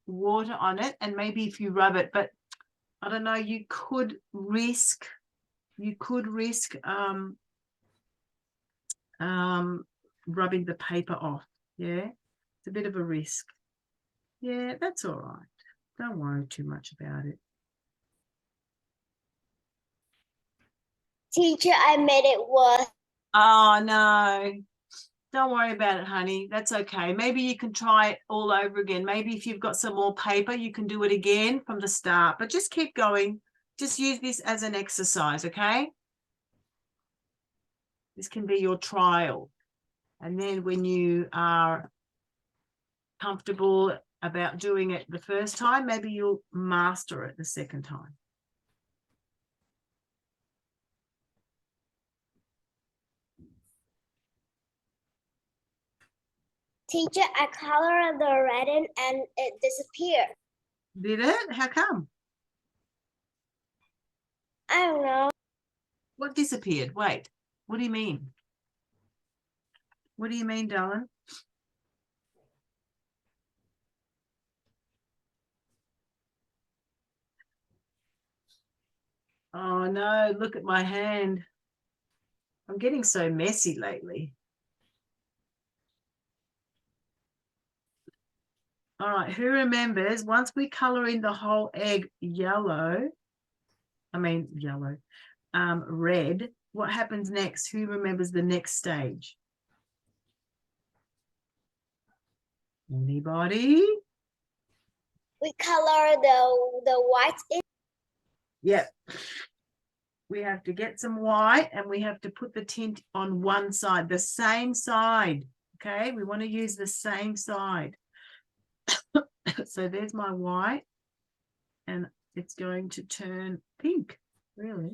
water on it, and maybe if you rub it, but I don't know, you could risk rubbing the paper off. Yeah, it's a bit of a risk. Yeah, that's all right. Don't worry too much about it. Teacher, I made it worse. Oh, no. Don't worry about it, honey. That's okay. Maybe you can try it all over again. Maybe if you've got some more paper, you can do it again from the start. But just keep going. Just use this as an exercise, okay? This can be your trial. And then when you are comfortable about doing it the first time, maybe you'll master it the second time. Teacher, I colored the red in and it disappeared. Did it? How come? I don't know. What disappeared? Wait, what do you mean? What do you mean, darling? Oh no, look at my hand. I'm getting so messy lately. All right, who remembers once we color in the whole egg red, what happens next? Who remembers the next stage? Anybody? We color the white in. Yep. We have to get some white and we have to put the tint on one side, the same side. Okay, we want to use the same side. So there's my white and it's going to turn pink, really.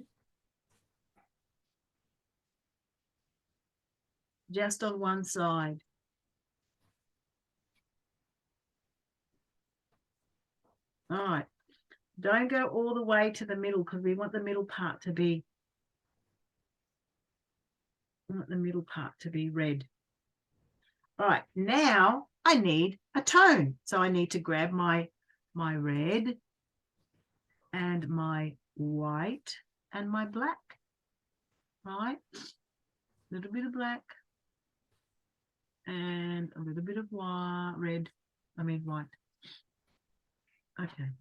Just on one side. All right. Don't go all the way to the middle because we want the middle part to be red. All right, now I need a tone. So I need to grab my red and my white and my black. Right? A little bit of black and a little bit of white. Okay.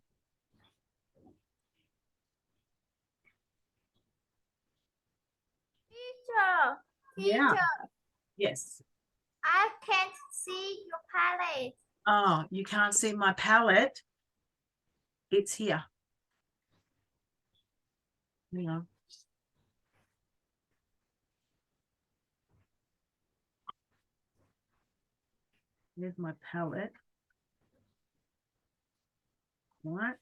Teacher, Yeah. Yes. I can't see your palette. Oh, you can't see my palette. It's here. Hang on. Here's my palette. All right.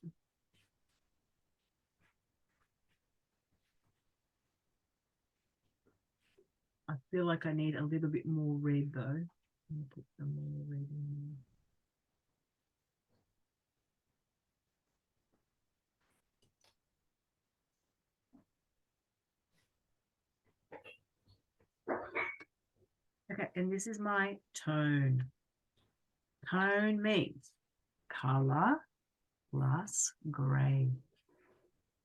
I feel like I need a little bit more red though. Let me put some more red in there. Okay, and this is my tone. Tone means color plus gray.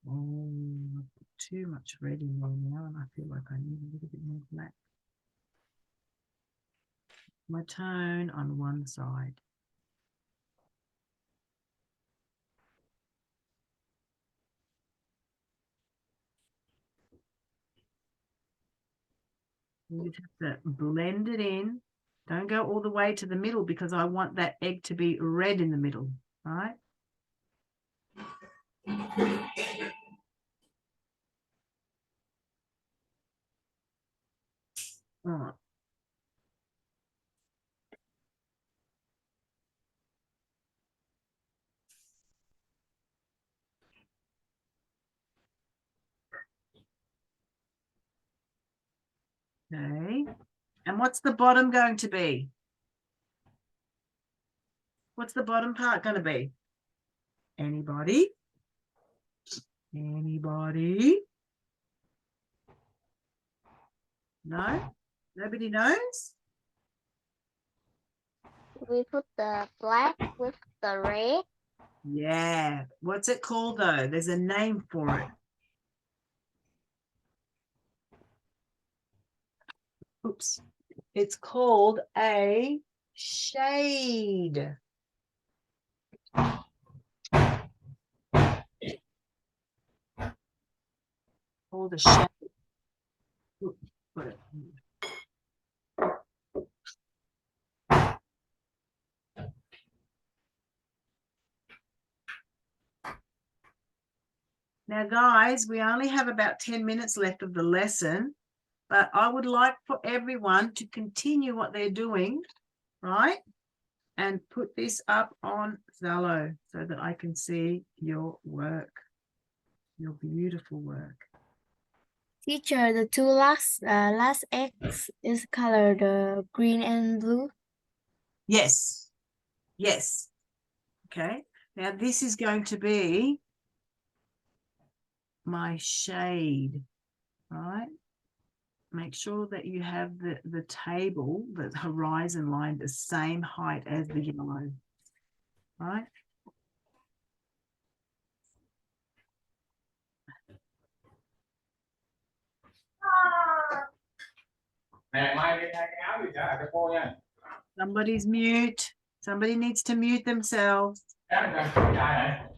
Oh, I put too much red in there now, and I feel like I need a little bit more black. My tone on one side. You just have to blend it in. Don't go all the way to the middle because I want that egg to be red in the middle, right? All right. Okay. And what's the bottom going to be? What's the bottom part going to be? Anybody? Anybody? No? Nobody knows? We put the black with the red. Yeah. What's it called though? There's a name for it. Oops. It's called a shade. Called a shade. Oops, put it. Now, guys, we only have about 10 minutes left of the lesson, but I would like for everyone to continue what they're doing, right? And put this up on Zello so that I can see your work, your beautiful work. Teacher, the two last eggs is colored green and blue. Yes, yes. Okay, now this is going to be my shade, right? Make sure that you have the table, the horizon line, the same height as the yellow, right? Nè, mai cái áo gì trả lại cho cô nha. Somebody's mute. Somebody needs to mute themselves. Áo này đăng ký cái đai này.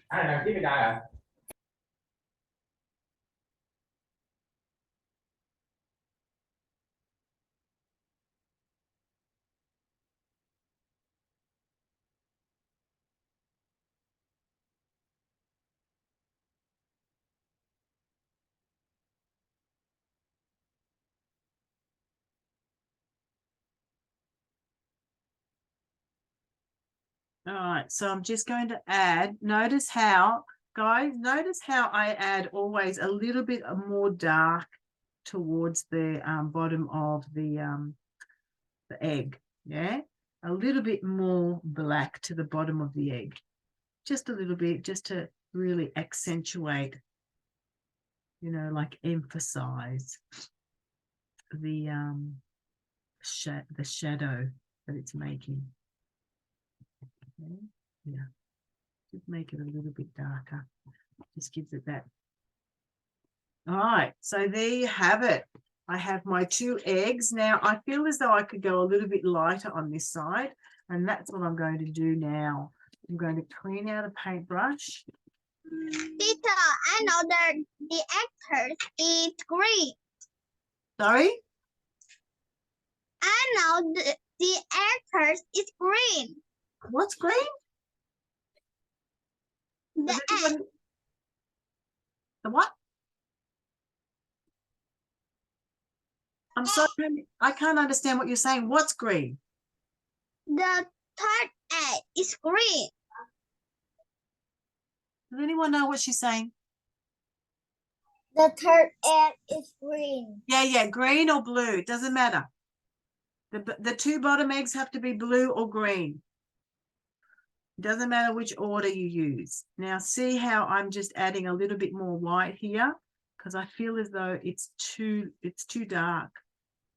Áo này đăng ký cái đai à? All right, so I'm just going to add, notice how, guys, notice how I add always a little bit more dark towards the bottom of the egg, yeah? A little bit more black to the bottom of the egg. Just a little bit, just to really accentuate, you know, like emphasize the shadow that it's making. Okay. Yeah, just make it a little bit darker. Just gives it that. All right, so there you have it. I have my 2 eggs. Now I feel as though I could go a little bit lighter on this side, and that's what I'm going to do now. I'm going to clean out a paintbrush. Teacher, I know that the actors is green. Sorry? I know the actors is green. What's green? The Does egg, anybody- The what? I'm sorry, I can't understand what you're saying. What's green? the third egg is green. Does anyone know what she's saying? The third egg is green. Yeah, green or blue, it doesn't matter. The 2 bottom eggs have to be blue or green. It doesn't matter which order you use. Now see how I'm just adding a little bit more white here, because I feel as though it's too dark.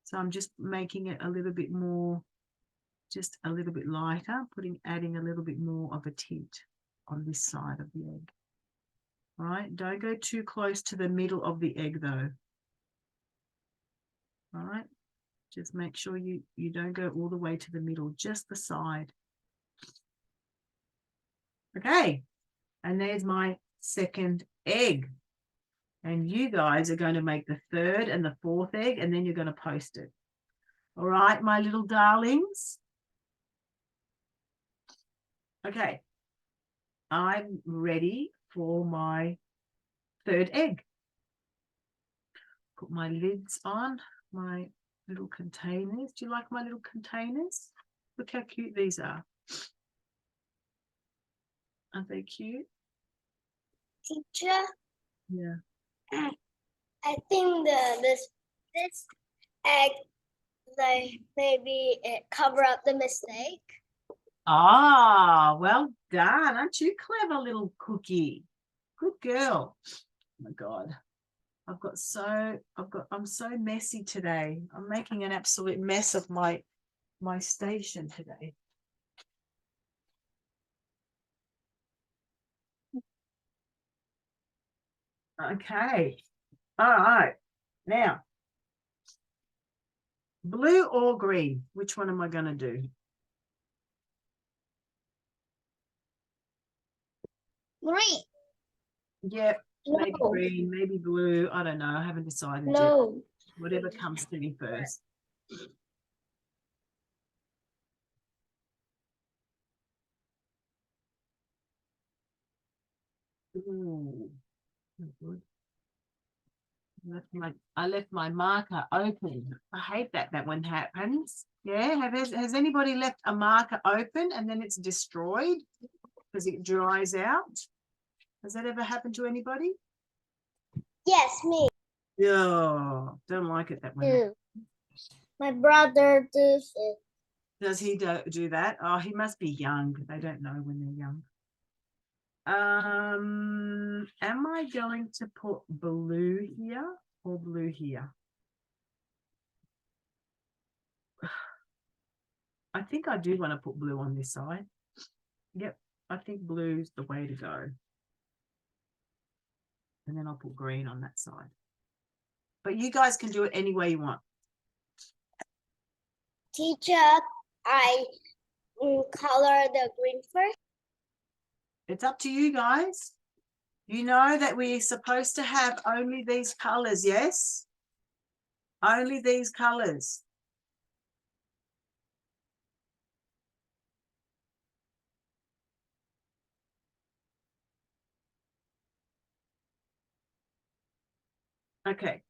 So I'm just making it a little bit more, just a little bit lighter, adding a little bit more of a tint on this side of the egg. All right, don't go too close to the middle of the egg though. All right, just make sure you don't go all the way to the middle, just the side. Okay, and there's my 2nd egg. And you guys are going to make the 3rd and the 4th egg, and then you're going to post it. All right, my little darlings. Okay, I'm ready for my 3rd egg. Put my lids on, my little containers. Do you like my little containers? Look how cute these are. Aren't they cute? Teacher, Yeah. I think this egg, like maybe it cover up the mistake. Ah, well done. Aren't you clever little cookie? Good girl. Oh my God. I'm so messy today. I'm making an absolute mess of my station today. Okay. All right. Now, blue or green? Which one am I going to do? Green. Yep. Maybe No. green, maybe blue. I don't know. I haven't decided yet. No. Whatever comes to me first. Ooh, good. I left my marker open. I hate that when happens. Yeah, has anybody left a marker open and then it's destroyed because it dries out? Has that ever happened to anybody? Yes, me. Yeah, don't like it that way. Too. My brother does it. Does he do that? Oh, he must be young. They don't know when they're young. Am I going to put blue here or blue here? I think I do want to put blue on this side. Yep, I think blue's the way to go. And then I'll put green on that side. But you guys can do it any way you want. Teacher, I color the green first. It's up to you guys. You know that we're supposed to have only these colors, yes? Only these colors. Okay.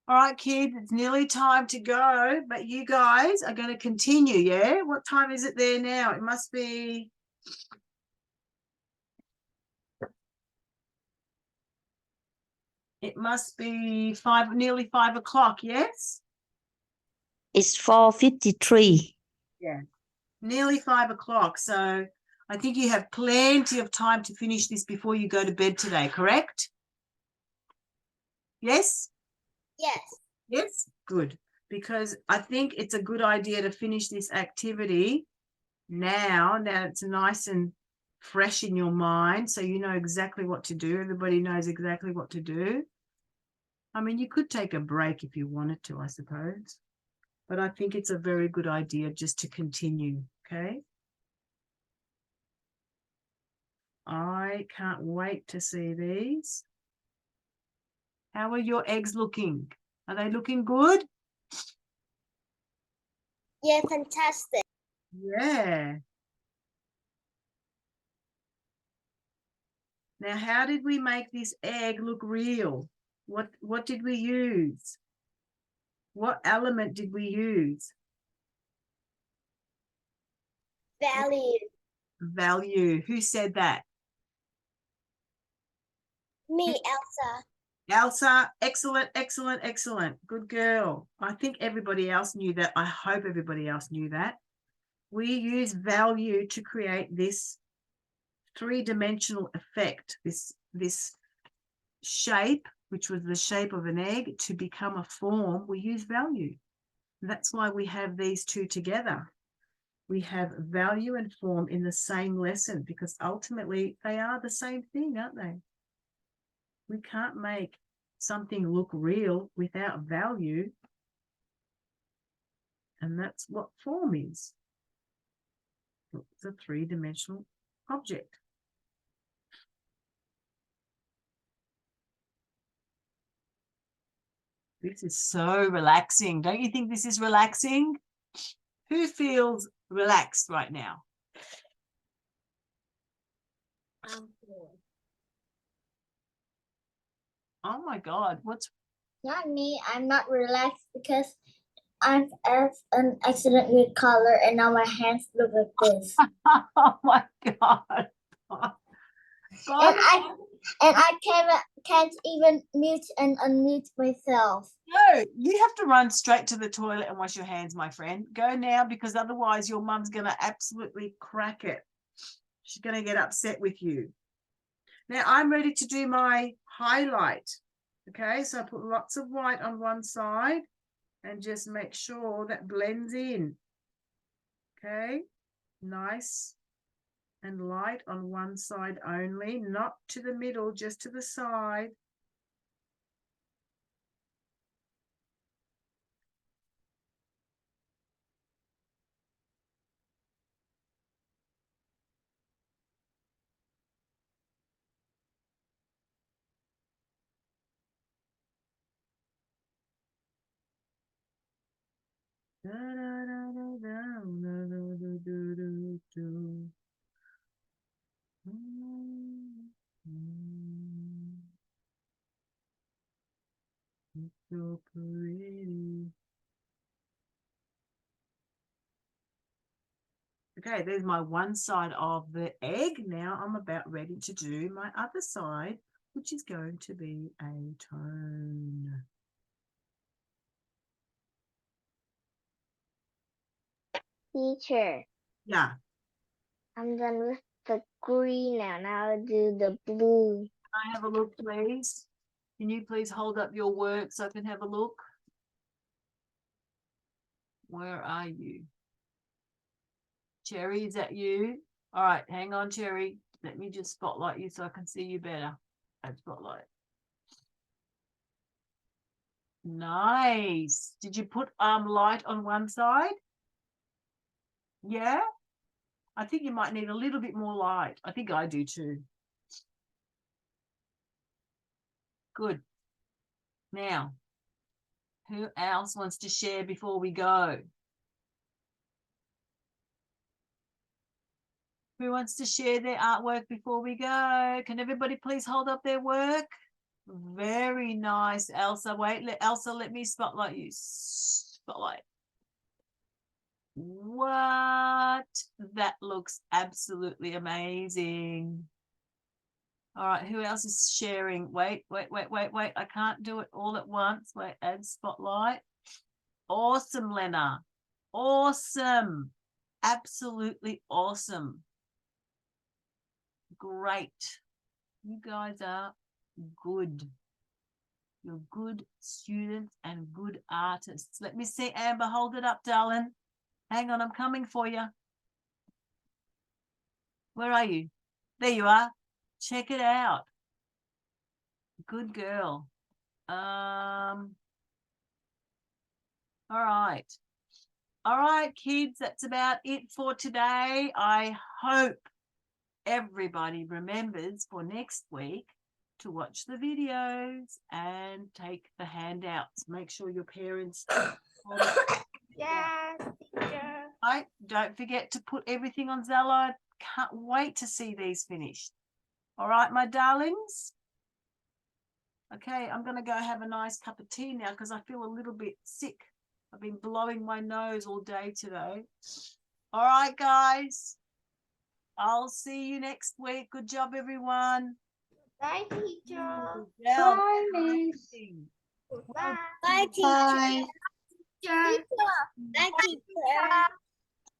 All right, kids, it's nearly time to go, but you guys are going to continue, yeah? What time is it there now? It must be... It must be nearly 5 o'clock, yes? It's 4:53. Yeah, nearly 5 o'clock. So I think you have plenty of time to finish this before you go to bed today, correct? Yes? Yes. Yes? Good. Because I think it's a good idea to finish this activity now it's nice and fresh in your mind, so you know exactly what to do. Everybody knows exactly what to do. I mean, you could take a break if you wanted to, I suppose. But I think it's a very good idea just to continue, okay? I can't wait to see these. How are your eggs looking? Are they looking good? Yeah, fantastic. Yeah. Now, how did we make this egg look real? What did we use? What element did we use? Value. Value. Who said that? Me, Elsa. Elsa, excellent, excellent, excellent. Good girl. I think everybody else knew that. I hope everybody else knew that. We use value to create this three-dimensional effect, this shape, which was the shape of an egg, to become a form. We use value. That's why we have these two together. We have value and form in the same lesson because ultimately they are the same thing, aren't they? We can't make something look real without value. And that's what form is. It's a three-dimensional object. This is so relaxing. Don't you think this is relaxing? Who feels relaxed right now? Oh my God, what's Not me. I'm not relaxed because I've had an accident with color and now my hands look like this. oh my God. And I can't even mute and unmute myself. No, you have to run straight to the toilet and wash your hands, my friend. Go now, because otherwise your mum's going to absolutely crack it. She's going to get upset with you. Now I'm ready to do my highlight. Okay, so I put lots of white on one side and just make sure that blends in. Okay, nice and light on one side only, not to the middle, just to the side. So pretty. Okay, there's my one side of the egg. Now I'm about ready to do my other side, which is going to be a tone. Teacher, Yeah. I'm done with the green now. Now I'll do the blue. Can I have a look, please? Can you please hold up your work so I can have a look? Where are you? Cherry, is that you? All right, hang on, Cherry. Let me just spotlight you so I can see you better. Add spotlight. Nice. Did you put light on one side? Yeah? I think you might need a little bit more light. I think I do too. Good. Now, who else wants to share before we go? Who wants to share their artwork before we go? Can everybody please hold up their work? Very nice, Elsa. Wait, Elsa, let me spotlight you. Spotlight. What? That looks absolutely amazing. All right, who else is sharing? Wait. I can't do it all at once. Wait, add spotlight. Awesome, Lena. Awesome. Absolutely awesome. Great. You guys are good. You're good students and good artists. Let me see, Amber, hold it up, darling. Hang on, I'm coming for you. Where are you? There you are. Check it out. Good girl. All right. All right, kids, that's about it for today. I hope everybody remembers for next week to watch the videos and take the handouts. Make sure your parents Yes, teacher. Right, don't forget to put everything on Zello. Can't wait to see these finished. All right, my darlings. Okay, I'm going to go have a nice cup of tea now because I feel a little bit sick. I've been blowing my nose all day today. All right, guys. I'll see you next week. Good job, everyone. Bye, teacher. Yeah. Bye, Miss. Bye. Bye, teacher. Bye. Teacher. Bye, teacher.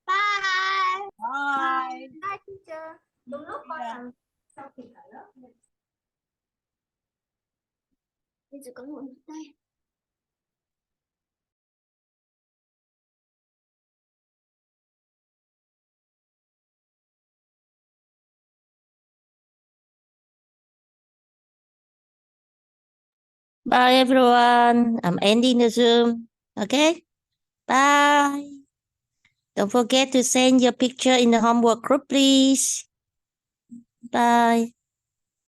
Bye. Bye. Bye, teacher. Đúng lúc con Yeah. làm sau khi cả lớp. Bây giờ con muốn tay. Bye everyone. I'm ending the Zoom. Okay? Bye. Don't forget to send your picture in the homework group, please. Bye.